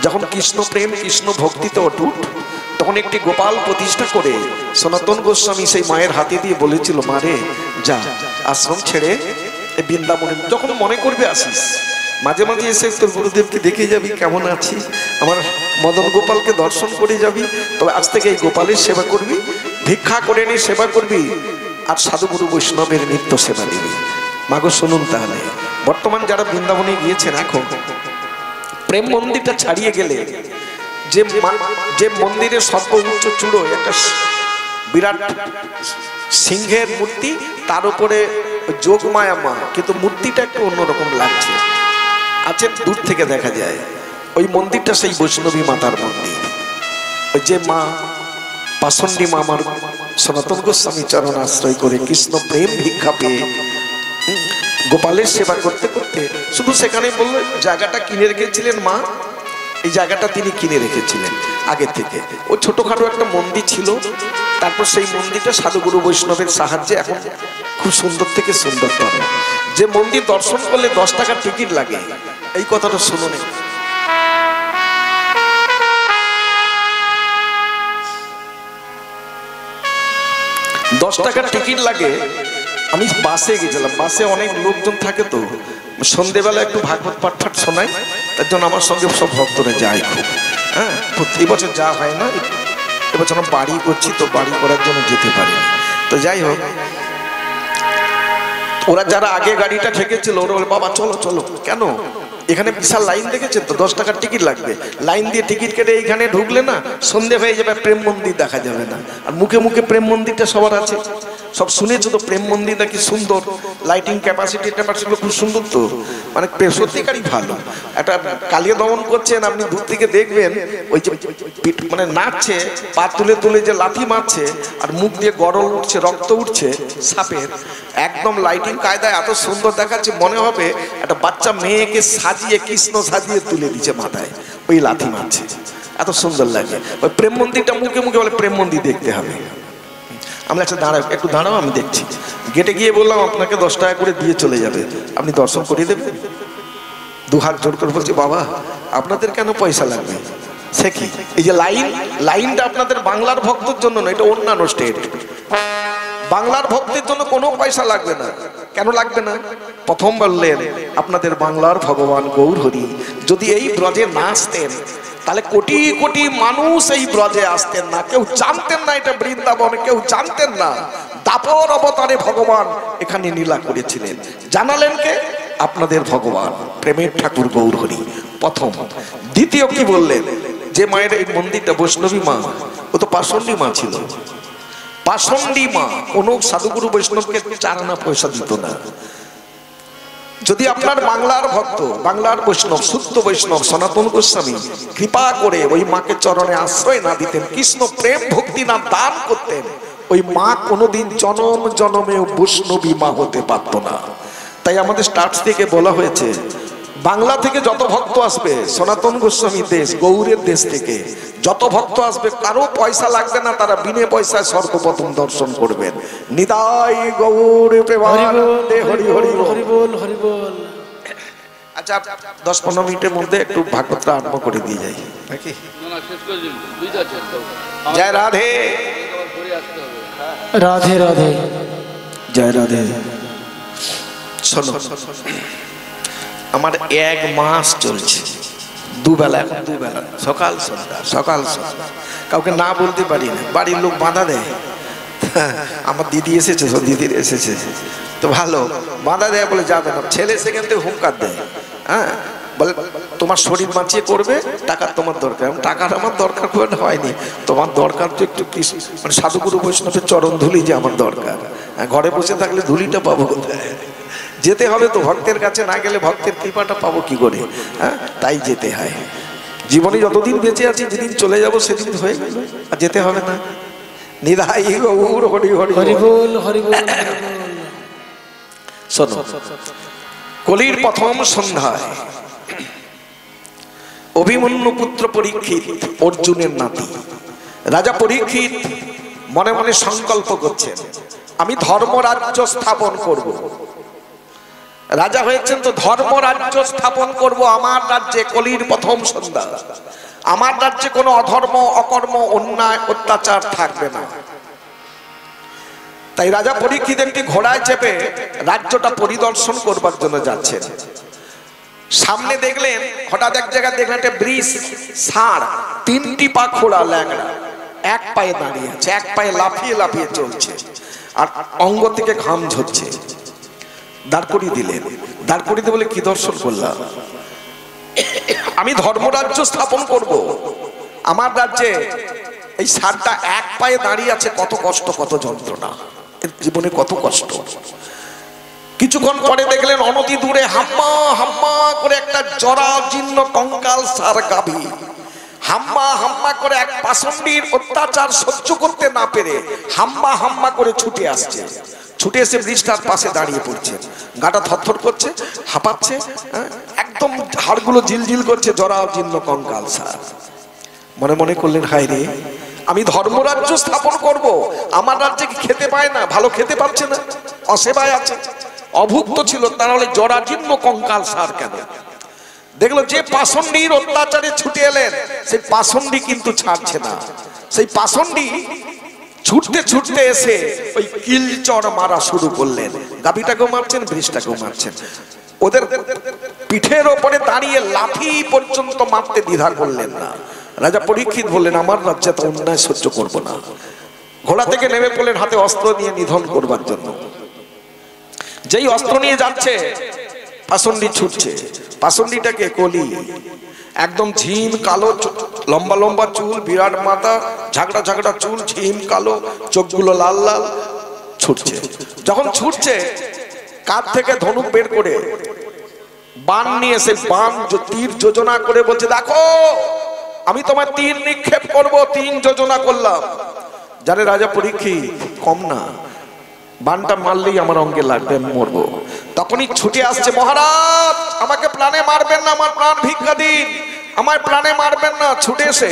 যখন কৃষ্ণ প্রেম, কৃষ্ণ ভক্তিতে অটুট, তখন একটি গোপাল প্রতিষ্ঠা করে সনাতন গোস্বামী সেই মায়ের হাতে দিয়ে বলেছিল, মারে যা, আশ্রম ছেড়ে বৃন্দাবনে যখন মনে করবে আসিস, মাঝে মাঝে এসে তোর গুরুদেবকে দেখে যাবি কেমন আছি, আমার মদন গোপালকে দর্শন করে যাবি। তবে আজ থেকে এই গোপালের সেবা করবি, ভিক্ষা করে নিয়ে সেবা করবি, আর সাধুগুরু বৈষ্ণবের নিত্য সেবা দিবি। মাগো শুনুন, তাহলে বর্তমান যারা বৃন্দাবনে গিয়েছেন, এখন প্রেম মন্দিরটা ছাড়িয়ে গেলে যে মন্দিরের সর্বোচ্চ চূড়ো একটা বিরাট সিংহের মূর্তি, তার উপরে ওই যোগমায়া মা, কিন্তু মূর্তিটা একটু অন্যরকম লাগছে। আছে দূর থেকে দেখা যায় ওই মন্দিরটা সেই বৈষ্ণবী মাতার মন্দির। ওই যে মা পাষণ্ডী মা আমার সনাতন গোস্বামী চরণ আশ্রয় করে কৃষ্ণ প্রেম ভিক্ষা পেয়ে গোপালের সেবা করতে করতে শুধু সেখানে বললো জায়গাটা কিনে রেখেছিলেন মা, এই জায়গাটা তিনি কিনে রেখেছিলেন আগে থেকে। ওই ছোটখাটো একটা মন্দির ছিল, তারপর সেই মন্দিরটা সাধুগুরু বৈষ্ণবের সাহায্যে এখন খুব সুন্দর থেকে সুন্দরতর। যে মন্দির দর্শন করলে 10 টাকার টিকিট লাগে, এই কথাটা শুনুন। 10 টাকার টিকিট লাগে। আমি বাসে গেছিলাম, বাসে অনেক লোকজন থাকে তো, সন্ধেবেলা একটু ভাগবত পাঠ ফাট শোনাই, তার জন্য আমার সঙ্গে সব ভক্তরা যায় খুব। হ্যাঁ, প্রতি বছর যা হয় না, এবছর আমরা বাড়ি করছি তো বাড়ি করার জন্য যেতে পারি। তো যাই হোক, ওরা যারা আগে গাড়িটা ঠেকেছিল ওরা বলে বাবা চলো চলো। কেন? এখানে বিশাল লাইন দেখেছেন তো, 10 টাকার টিকিট লাগবে। লাইন দিয়ে টিকিট কেটে এইখানে ঢুকলে না সন্ধে হয়ে যাবে, প্রেম মন্দির দেখা যাবে না। আর মুখে মুখে প্রেম মন্দিরটা সবার আছে, সব শুনেছো তো প্রেম মন্দির নাকি সুন্দর, লাইটিং ক্যাপাসিটি খুব সুন্দর। তো মানে সত্যিকারই ভালো। একটা কালিয়া দমন করছেন, আপনি দূর থেকে দেখবেন ওই যে মানে নাচছে, পা তুলে তুলে যে লাথি মারছে আর মুখ দিয়ে গরল উঠছে, রক্ত উঠছে সাপের, একদম লাইটিং কায়দায় এত সুন্দর দেখাচ্ছে, মনে হবে একটা বাচ্চা মেয়েকে সাজিয়ে কৃষ্ণ সাজিয়ে তুলে দিচ্ছে মাথায়, ওই লাথি মারছে, এত সুন্দর লাগে। ওই প্রেম মন্দিরটা মুখে মুখে বলে প্রেম মন্দির দেখতে হবে। আমরা আচ্ছা দাঁড়াও, একটু দাঁড়াও, আমি দেখছি। গেটে গিয়ে বললাম আপনাকে 10 টাকা করে দিয়ে চলে যাবে, আপনি দর্শন করিয়ে দেবেন? 2 হাত জোর করে বলছি বাবা আপনাদের কেন পয়সা লাগবে? সে কি, এই যে লাইনটা আপনাদের বাংলার ভক্তর জন্য না, এটা অন্যান্য স্টেট। বাংলার ভক্তের জন্য কোনো পয়সা লাগবে না। কেন লাগবে না? প্রথম বললেন আপনাদের বাংলার ভগবান গৌর হরি যদি এই ব্রজে না আসতেন তাহলে কোটি কোটি মানুষ এই ব্রজে আসতেন না, কেউ জানতেন না এটা বৃন্দাবন, কেউ জানতেন না দাপর অবতারে ভগবান এখানে লীলা করেছিলেন। জানালেন কে? আপনাদের ভগবান প্রেমের ঠাকুর গৌর হরি প্রথম। দ্বিতীয় কি বললেন? যে মায়ের এই মন্দিরটা বৈষ্ণবী মা, ও তো পাষণ্ডী মা ছিল। পাষণ্ডী মা কোন সাধুগুরু বৈষ্ণবকে 4 আনা পয়সা দিত না। যদি আপনার বাংলার ভক্ত, বাংলার বৈষ্ণব, শুদ্ধ বৈষ্ণব সনাতন গোস্বামী কৃপা করে ওই মাকে চরণে আশ্রয় না দিতেন, কৃষ্ণ প্রেম ভক্তি না দান করতেন, ওই মা কোনোদিন জনম জনমেও বৈষ্ণবী মা হতে পারত না। তাই আমাদের স্টার্ট থেকে বলা হয়েছে বাংলা থেকে যত ভক্ত আসবে, সনাতন গোস্বামী দেশ গৌরের দেশ থেকে যত ভক্ত আসবে কারো পয়সা লাগবে না, তারা বিনে পয়সায় সর্বপ্রথম দর্শন করবেন। নিতাই গৌর প্রেমানন্দে হরি হরি হরি বল হরি বল। আচ্ছা 10-15 মিনিটের মধ্যে একটু ভাগবতটা আরম্ভ করে দিয়ে যাই নাকি? জয় রাধে রাধে রাধে জয় রাধে। শোনো, আমার 1 মাস চলছে, দুবেলা সকাল সন্ধ্যা সকাল সন্ধ্যা, কাউকে না বলতে পারি না, বাড়ির লোক বাধা দেয়। আমার দিদি এসেছে, সব দিদির এসেছে তো ভালো, বাধা দেয় বলে যাবে না। ছেলে সেখান থেকে হুঙ্কার দেয়, হ্যাঁ বলে তোমার শরীর বাঁচিয়ে করবে, টাকার তোমার দরকার। টাকার আমার দরকার খুব একটা হয়নি, তোমার দরকার তো একটু মানে সাধুগুরু বৈষ্ণবের চরণ ধুলি যে আমার দরকার। ঘরে বসে থাকলে ধুলিটা পাবো কোথায়? যেতে হবে তো, ভক্তের কাছে না গেলে ভক্তের কৃপাটা পাবো কি করে? হ্যাঁ, তাই যেতে হয়। জীবনে যতদিন বেঁচে আছি, যেদিন চলে যাব সেদিন হয়ে গেল, আর যেতে হবে না। নিধাই গৌর হরি হরি হরি বল হরি বল। শোনো, কলির প্রথম সন্ধ্যায় অভিমন্যু পুত্র পরীক্ষিত, অর্জুনের নাতি রাজা পরীক্ষিত মনে মনে সংকল্প করছেন আমি ধর্মরাজ্য স্থাপন করব। রাজা হয়েছেন তো ধর্মরাজ্য স্থাপন করব আমার রাজ্যে। কলির প্রথম সন্ধ্যা, আমার রাজ্যে কোনো অধর্ম অকর্ম অন্যায় অত্যাচার থাকবে না। তাই রাজা পরীক্ষিত একটি ঘোড়ায় চেপে রাজ্যটা পরিদর্শন করবার জন্য যাচ্ছেন। সামনে দেখলেন, হঠাৎ এক জায়গায় দেখলেন একটা ব্রিজ, ষাঁড় 3টি পা খোড়া ল্যাংড়া, 1 পায়ে দাঁড়িয়ে আছে, 1 পায়ে লাফিয়ে লাফিয়ে চলছে, আর অঙ্গ থেকে ঘাম ঝরছে। দাঁড় করিয়ে দিলেন। দাঁড় করিয়ে বলে কি দর্শন করলাম? আমি ধর্মরাজ্য স্থাপন করব আমার রাজ্যে। এই ষাঁড়টা 1 পায়ে দাঁড়িয়ে আছে, কত কষ্ট কত যন্ত্রণা, জীবনে কত কষ্ট। কিছুক্ষণ পরে দেখলেন অনতি দূরে হাম্মা হাম্মা করে একটা জরাজীর্ণ কঙ্কাল সার গাভী হাম্মা হাম্মা করে এক পাষণ্ডীর অত্যাচার সহ্য করতে না পেরে হাম্মা হাম্মা করে ছুটে আসছে। ছুটে এসে ব্রিজটার পাশে দাঁড়িয়ে পড়ছে, গাটা থরথর করছে, হাঁপাচ্ছে, একদম হাড়গুলো জিলজিল করছে, জরাজীর্ণ কঙ্কাল সার। মনে মনে করলেন, হায় রে, আমি ধর্মরাজ্য স্থাপন করব, আমার রাজ্যে কি খেতে পায় না, ভালো খেতে পাচ্ছে না, অসেবায় আছে, অভুক্ত ছিল, তাহলে জরাজীর্ণ কঙ্কাল সার কেন? দেখলো যে পাষণ্ডীর অত্যাচারে ছুটে এলেন, সেই পাষণ্ডী কিন্তু ছাড়ছে না। সেই পাষণ্ডী ছুটতে ছুটতে এসে ওই কিলচড় মারা শুরু করলেন। গাভীটাকেও মারছেন, বৃষটাকেও মারছেন। ওদের পিঠের ওপরে দাঁড়িয়ে লাঠি পর্যন্ত মারতে দ্বিধা করলেন না। রাজা পরীক্ষিত বললেন, আমার রাজ্যে তো অন্যায় সহ্য করব না। ঘোড়া থেকে নেমে পড়লেন, হাতে অস্ত্র নিয়ে নিধন করবার জন্য। যেই অস্ত্র নিয়ে যাচ্ছে, পাষণ্ডী ছুটছে। পাষণ্ডীটাকে কলি, একদম ঝিম কালো, লম্বা লম্বা চুল, বিরাট মাথা, ঝাগড়া ঝাগড়া চুল, ঝিম কালো, চোখগুলো লাল লাল, ছুটছে। যখন ছুটছে, কাঁধ থেকে ধনুক বের করে বাণ নিয়ে এসে বাণ তীর যোজনা করে বলছে, দেখো আমি তোমার তীর নিক্ষেপ করব। 3 যোজনা করলাম। জানে রাজা পরীক্ষিত কম না, বানটা মারলেই আমার অঙ্গে লাগবে, আমি মরবো। তখনই ছুটে আসছে, মহারাজ আমাকে প্রাণে মারবেন না, আমার প্রাণ ভিক্ষা দিন, আমার প্রাণে মারবেন না। ছুটে এসে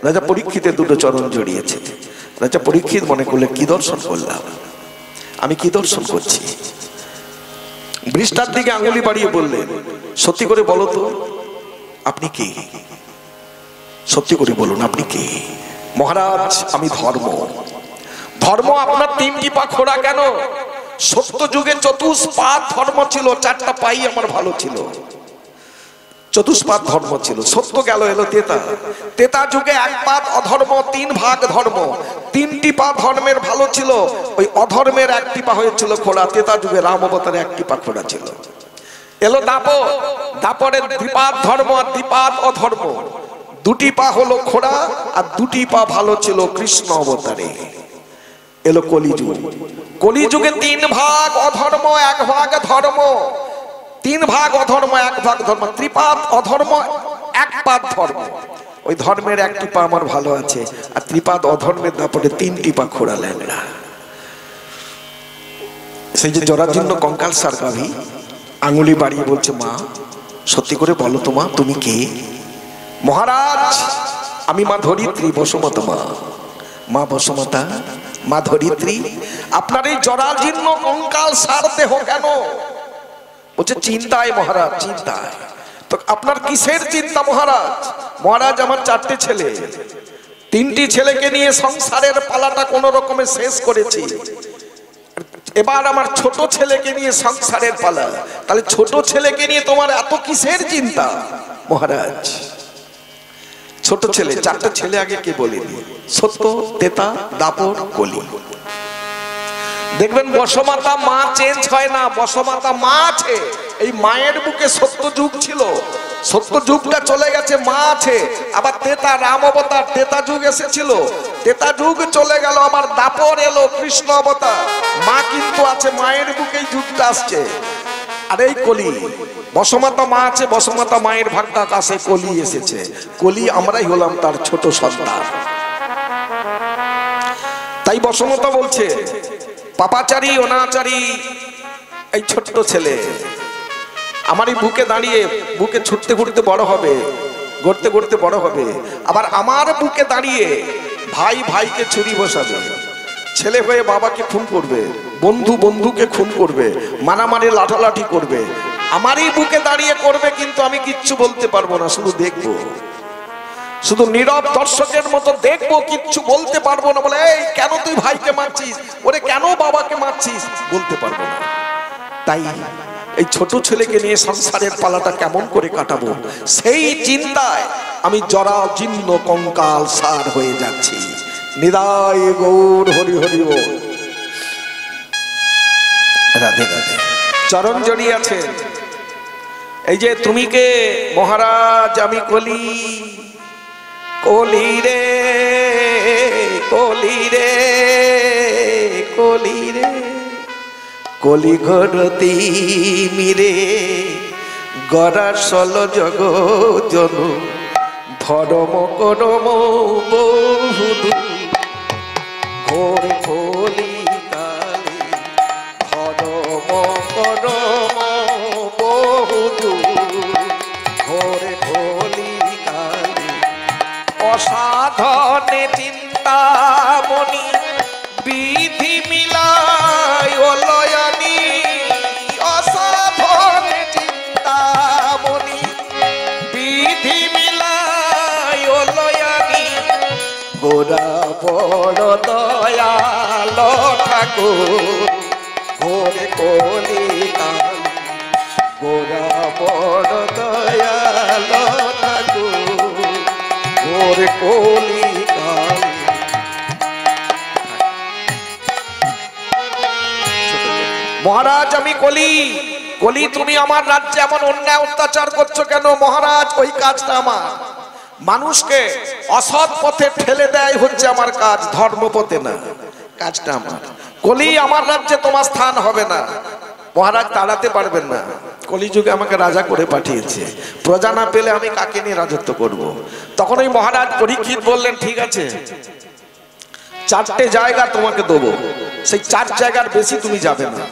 রাজা পরীক্ষিতের 2 চরণ জড়িয়েছে। রাজা পরীক্ষিত মনে করলে, কি দর্শন করলাম আমি, কি দর্শন করছি? বৃষ্টার দিকে আঙুলি বাড়িয়ে বললেন, সত্যি করে বলো তো আপনি কি? সত্যি করে বলুন আপনি কি? মহারাজ আমি ধর্ম। ধর্ম আপনার 3টি পা খোড়া কেন? সত্য যুগে চতুষ্পাদ ধর্ম ছিল, 4টা পাই আমার ভালো ছিল, চতুষ্পাদ ধর্ম ছিল। সত্য গেল, এলো তেতা। তেতা যুগে 1 পাদ অধর্ম, 3 ভাগ ধর্ম। 3টি পা ধর্মের ভালো ছিল, ওই অধর্মের 1টি পা হয়েছিল খোড়া। তেতা যুগে রাম অবতারে 1টি পা খোড়া ছিল। এলো দাপর, দাপরের 2 পাদ ধর্ম আর 2 পাদ অধর্ম। 2টি পা হলো খোড়া আর 2টি পা ভালো ছিল কৃষ্ণ অবতারে। এলো কলিযুগ। কলিযুগে 3 ভাগ অধর্ম, 1 ভাগ ধর্ম। 3 ভাগ অধর্ম, 1 ভাগ ধর্ম। ত্রিপাদ অধর্ম, 1 পাদ ধর্ম। ওই ধর্মের 1টি পা আমার ভালো আছে, আর ত্রিপাদ অধর্মের দাপটে 3টি পা খোড়া ল্যাংড়া। সেই যে জরাজীর্ণ কঙ্কাল সার গাভী আঙুলি বাড়িয়ে বলছে, মা সত্যি করে বলো তো মা, তুমি কে? মহারাজ আমি মা ধরিত্রী, বসুমতা মা। মা বসুমতা, মা ধরিত্রী, আপনার এই জরাজীর্ণ কঙ্কাল সার দেহ কেন? বলছে, চিন্তায় মহারাজ, চিন্তায়। তো আপনার কিসের চিন্তা মহারাজ? মহারাজ আমার 4টে ছেলে, 3টি ছেলেকে নিয়ে সংসারের পালাটা কোন রকমে শেষ করেছি। এবার আমার ছোট ছেলেকে নিয়ে সংসারের পালা। তাহলে ছোট ছেলেকে নিয়ে তোমার এত কিসের চিন্তা মহারাজ? ছোট ছেলে, 4টা ছেলে আগে কে বলেনি? সত্য, তেতা, দাপর, কলি। দেখবেন বসমাতা মা চেঞ্জ হয় না, বসমাতা মা আছে। এই মায়ের বুকে সত্য যুগ ছিল, সত্য যুগটা চলে গেছে, মা আছে। আবার তেতা, রাম অবতার, তেতা যুগ এসেছিল, তেতা যুগ চলে গেল, আবার দাপর এলো, কৃষ্ণ অবতার। মা কিন্তু আছে, মায়ের বুকেই যুগটা আসছে। আর এই কলি, বসমাতা মা আছে, বসমাতা মায়ের ভাগটা আসে, কলি এসেছে। কলি আমরাই হলাম তার ছোট সন্তান। তাই বসমাতা বলছে, পাপাচারী অনাচারী এই ছোট্ট ছেলে আমারই বুকে দাঁড়িয়ে, বুকে ছুটতে ঘুরতে বড় হবে, গড়তে গড়তে বড় হবে। আবার আমার বুকে দাঁড়িয়ে ভাই ভাইকে ছুরি বসাবে, ছেলে হয়ে বাবাকে খুন করবে, বন্ধু বন্ধুকে খুন করবে, মারামারি লাঠালাঠি করবে। আমারই বুকে দাঁড়িয়ে করবে, কিন্তু আমি কিচ্ছু বলতে পারবো না, শুধু দেখবো, শুধু নীরব দর্শকের মতো দেখবো, কিচ্ছু বলতে পারবো না। বলে, এই কেন তুই ভাইকে মারছিস, ওরে কেন বাবাকে মারছিস, বলতে পারবো না। তাই এই ছোট ছেলেকে নিয়ে সংসারের পালাটা কেমন করে কাটাবো, সেই চিন্তায় আমি জরাজীর্ণ কঙ্কাল সার হয়ে যাচ্ছি। নিদায় গৌর হরি হরি ও রাধে রাধে। চরণ জড়িয়ে আছে। এই যে তুমি কে? মহারাজ আমি কলি। কলি রে, কলি রে, কলি রে, কলিঘরতি মিরে গড়া সল জগ জন ধরম করম বহুদু ঘোর কলি কালে ধরম করম বহুদু ঘোর কলি কালে অসাধনে চিন্তামণি বিধি মিলাই অলয়ানি অসাধনে চিন্তামণি বিধি মিলাই অলয়ানি গোরা বড় দয়াল ঠাকুর ঘোরে কলি কাল গোরা বড় দয়াল ঠাকুর ঘোরে কলি কাল। মহারাজ আমি কলি কলি, তুমি আমার রাজ্যে এমন অন্যায় অত্যাচার করছো কেন? মহারাজ ওই কাজটা আমার, মানুষকে অসৎ পথে ঠেলে দেয় হচ্ছে আমার কাজ, ধর্ম পথে না, কাজটা আমার। কলি আমার রাজ্যে তোমার স্থান হবে না। মহারাজ তাড়াতে পারবেন না, কলিযুগে আমাকে রাজা করে পাঠিয়েছে, প্রজা না পেলে আমি কাকে নিয়ে রাজত্ব করব। তখন ওই মহারাজ পরীক্ষিত বললেন ঠিক আছে, 4টে জায়গা তোমাকে দেবো, সেই 4 জায়গার বেশি তুমি যাবে না।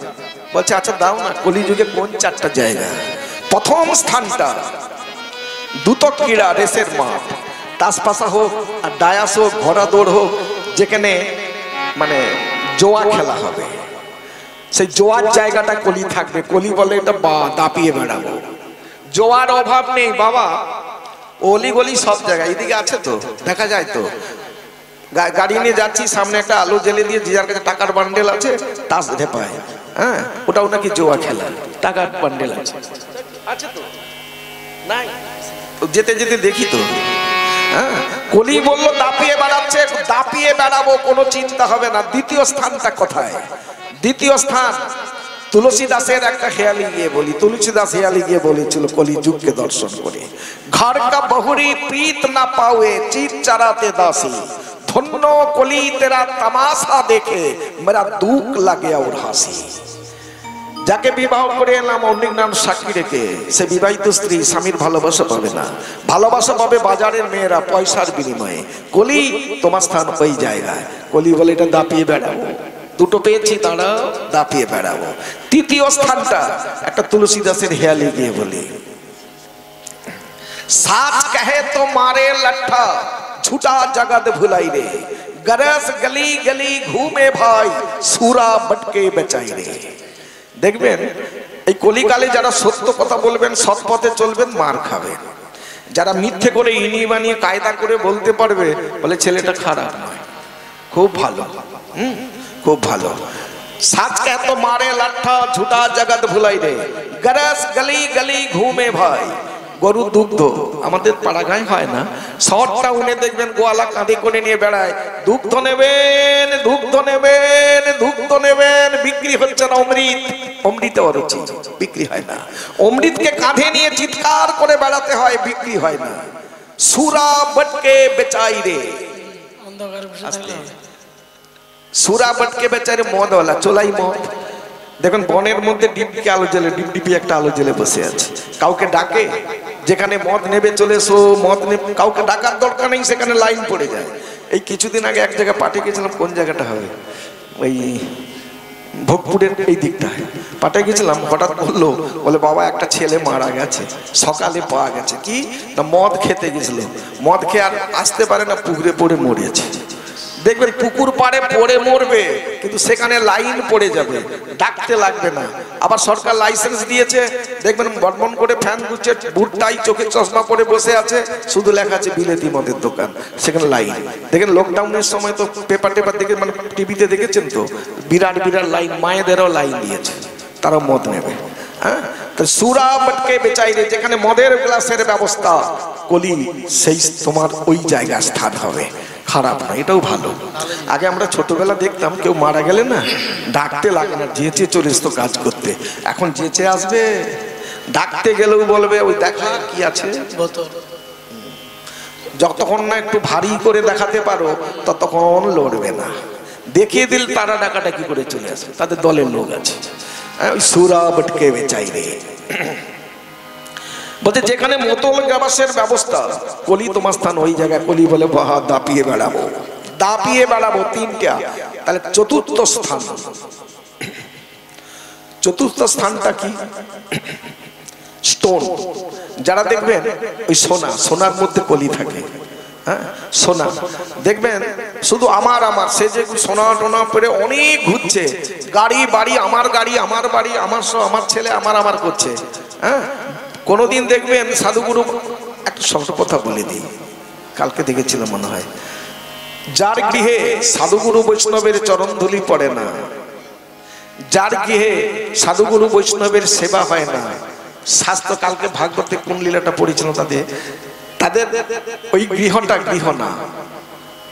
বলছে আচ্ছা দাও না। কলিযুগে কোন 4টা জায়গা? প্রথম স্থানটা দুতক ক্রীড়া, রেসের মাঠ, তাসপাসা হোক আর ডায়াস হোক, ঘোড়া দৌড় হোক, যেখানে মানে জোয়া খেলা হবে, সেই জোয়ার জায়গাটা কলি থাকবে। কলি বলে এটা দাপিয়ে বেড়াবো, জোয়ার অভাব নেই বাবা, অলি গলি সব জায়গায় এদিকে আছে তো, দেখা যায় তো। গাড়ি নিয়ে যাচ্ছি, সামনে একটা আলু জেলে দিয়ে, যে যার কাছে টাকার বান্ডেল আছে তাস ঢেপায়, হ্যাঁ ওটাও নাকি জোয়া খেলা, টাকার বান্ডেল আছে তো নাই, যেতে যেতে দেখি তো। হ্যাঁ কলি বললো দাপিয়ে বেড়াচ্ছে, দাপিয়ে বেড়াবো, কোনো চিন্তা হবে না। দ্বিতীয় স্থানটা কোথায়? দ্বিতীয় স্থান তুলসীদাসের একটা হেয়ালি গিয়ে বলি, তুলসীদাস হেয়ালি গিয়ে বলেছিল কলিযুগকে দর্শন করে, ঘর কা বহুরি প্রীত না পাওয়ে চিত চারাতে দাসী, ধন্য কলি তেরা তামাশা দেখে মেরা দুঃখ লাগে আর হাসি। যাকে বিবাহ করে এলাম অন্যের নাম সাক্ষী রেখে, সে বিবাহিত স্ত্রী স্বামীর ভালোবাসা পাবে না, ভালোবাসা পাবে বাজারের মেয়েরা পয়সার বিনিময়ে। কলি তোমার স্থান ওই জায়গায়। কলি বলে এটা দাপিয়ে বেড়াবো, দুটো পেয়েছি দাঁড়াও, দাপিয়ে বেড়াবো। তৃতীয় স্থানটা একটা তুলসীদাসের হেয়ালি গিয়ে বলি, साच कहे तो मारे लट्ठा झूठा जगत भुलाई रे, गरस गली गली घूमे भाई सूरा बटके बेचाई रे। দেখবেন এই কলিকালে যারা সত্য কথা বলবেন, সৎ পথে চলবেন, মার খাবেন। যারা মিথ্যে করে ইনি বানিয়ে কায়দা করে বলতে পারবে, বলে ছেলেটা খারাপ নয়, খুব ভালো, খুব ভালো। সাচ কে তো মারে লাঠা ঝুটা জগৎ ভুলাই রে, গরস গলি গলি ঘুমে ভাই। গরু দুগ্ধ আমাদের পাড়াগাঁয় হয় না, শহর টাউনে দেখবেন গোয়ালা কাঁধে করে নিয়ে বেড়ায়, দুগ্ধ নেবেন, দুগ্ধ নেবেন, দুগ্ধ নেবেন, বিক্রি হচ্ছে না অমৃত, অমৃত অরুচি, বিক্রি হয় না। অমৃতকে কাঁধে নিয়ে চিৎকার করে বেড়াতে হয়, বিক্রি হয় না। সুরা বটকে বেচাই রে, সুরা বটকে বেচাই রে, মদওয়ালা চোলাই মদ। দেখুন বনের মধ্যে ডিপডিপি আলো জ্বলে, ডিপডিপি একটা আলো জ্বলে বসে আছে, কাউকে ডাকে, যেখানে মদ নেবে চলে এসো, মদ নেবে, কাউকে ডাকার দরকার নেই, সেখানে লাইন পড়ে যায়। এই কিছুদিন আগে এক জায়গায় পার্টি গেছিলাম, কোন জায়গাটা হবে, ওই ভোগপুরের এই দিকটায় পার্টি গেছিলাম। হঠাৎ বললো, বলে বাবা একটা ছেলে মারা গেছে, সকালে পাওয়া গেছে। কি না, মদ খেতে গেছিল, মদ খেয়ে আর আসতে পারে না, পুকুরে পড়ে মরেছে। দেখবেন পুকুর পাড়ে পড়ে মরবে, কিন্তু সেখানে লাইন পড়ে যাবে, ডাকতে লাগবে না। আবার সরকার লাইসেন্স দিয়েছে, দেখবেন বর্মন করে ফ্যান ঘুরছে, বুটটাই চোখে চশমা পরে বসে আছে, শুধু লেখা আছে বিলেতি মদের দোকান, সেখানে লাইন। দেখেন লকডাউনের সময় তো পেপার টেপার দেখে, মানে টিভিতে দেখেছেন তো, বিরাট বিরাট লাইন, মায়েদেরও লাইন দিয়েছে, তারাও মদ নেবে। হ্যাঁ, সুরা বটকে বেচাই রে, যেখানে মদের গ্লাসের ব্যবস্থা, কলি সেই তোমার ওই জায়গা স্থান হবে। খারাপ না, এটাও ভালো। আগে আমরা ছোটবেলা দেখতাম কেউ মারা গেলে না ডাকতে লাগে না, যেচে চলে আসতো কাজ করতে। এখন যেচে আসবে, ডাকতে গেলেও বলবে ওই দেখা কি আছে, যতক্ষণ না একটু ভারী করে দেখাতে পারো ততক্ষণ লড়বে না। দেখিয়ে দিল তারা ডাকাটা কি করে চলে আসবে, তাদের দলের লোক আছে। ওই সুরা বটকে বেচাই রে বলতে যেখানে মোতল গাবাসের ব্যবস্থা, কলি তোমার স্থান ওই জায়গায়। কলি বলে বাহা দাপিয়ে বেড়াবো, দাপিয়ে বেড়াবো তিনটা। তাহলে চতুর্থ স্থান, চতুর্থ স্থানটা কি? স্টোন। যারা দেখবেন ওই সোনা, সোনার মধ্যে কলি থাকে, হ্যাঁ সোনা দেখবেন শুধু আমার আমার, সে যে সোনা টোনা পরে অনেক ঘুরছে, গাড়ি বাড়ি আমার গাড়ি আমার বাড়ি আমার সব আমার ছেলে আমার আমার করছে, হ্যাঁ। কোনোদিন দেখবেন সাধুগুরু, একটা শব্দ কথা বলে দিই, কালকে দেখেছিলাম মনে হয়, যার গৃহে সাধুগুরু বৈষ্ণবের চরণধুলি পড়ে না, যার গৃহে সাধুগুরু বৈষ্ণবের সেবা হয় না, শাস্ত্র কালকে ভাগবতে কোন লীলাটা পড়েছিল তাদের, তাদের ওই গৃহটা গৃহ না,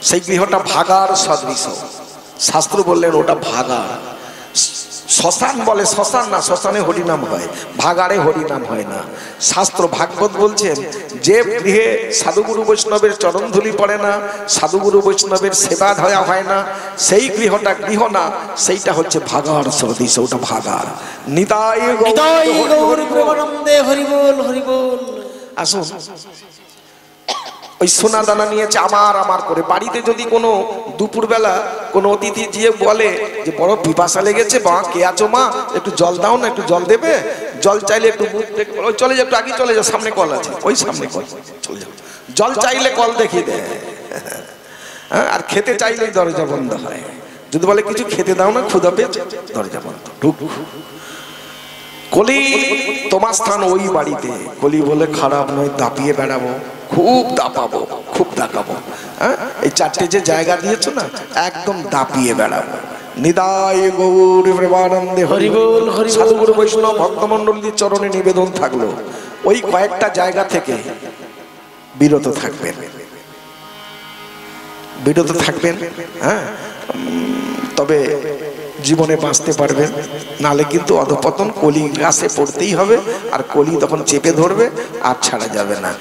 সেই গৃহটা ভাগার সদৃশ। শাস্ত্র বললেন ওটা ভাগার। শ্মশান বলে শ্মশান না, শ্মশানে হরিনাম হয়, ভাগাড়ে হরিনাম হয় না। শাস্ত্র ভাগবত বলছেন যে গৃহে সাধুগুরু বৈষ্ণবের চরণধুলি পড়ে না, সাধুগুরু বৈষ্ণবের সেবা ধয়া হয় না, সেই গৃহটা গৃহ না, সেইটা হচ্ছে ভাগার সদৃশ, ওটা ভাগার। নিতাই গৌর প্রেমানন্দে হরি বল হরি বল। আসুন, ওই সোনা দানা নিয়েছে আমার আমার করে। বাড়িতে যদি কোনো দুপুরবেলা কোনো অতিথি গিয়ে বলে যে বড় পিপাসা লেগেছে, মা কে আছো মা, একটু জল দাও না, একটু জল দেবে, জল চাইলে একটু মুখ দেখে ওই চলে যাও, একটু আগে চলে যাও, সামনে কল আছে, ওই সামনে কল, চলে যাও। জল চাইলে কল দেখিয়ে দেয়, হ্যাঁ। আর খেতে চাইলেই দরজা বন্ধ হয়। যদি বলে কিছু খেতে দাও না, ক্ষুধা পেয়েছে, দরজা বন্ধ, ঢুক। কলি তোমার স্থান ওই বাড়িতে। কলি বলে খারাপ নয়, দাপিয়ে বেড়াবো, খুব দাপাবো, খুব দাপাবো, হ্যাঁ। এই চারটে যে জায়গা দিয়েছো না, একদম দাপিয়ে বেড়াবো। নিতাই গৌর প্রেমানন্দে হরি বল হরি বল। সাধুগুরু বৈষ্ণব ভক্তমণ্ডলীর চরণে নিবেদন থাকলো, ওই কয়েকটা জায়গা থেকে বিরত থাকবেন, বিরত থাকবেন, হ্যাঁ। তবে জীবনে বাঁচতে পারবেন, নালে কিন্তু অধপতন, কলি গাছে পড়তেই হবে, আর কলি তখন চেপে ধরবে, আর ছাড়া যাবে না।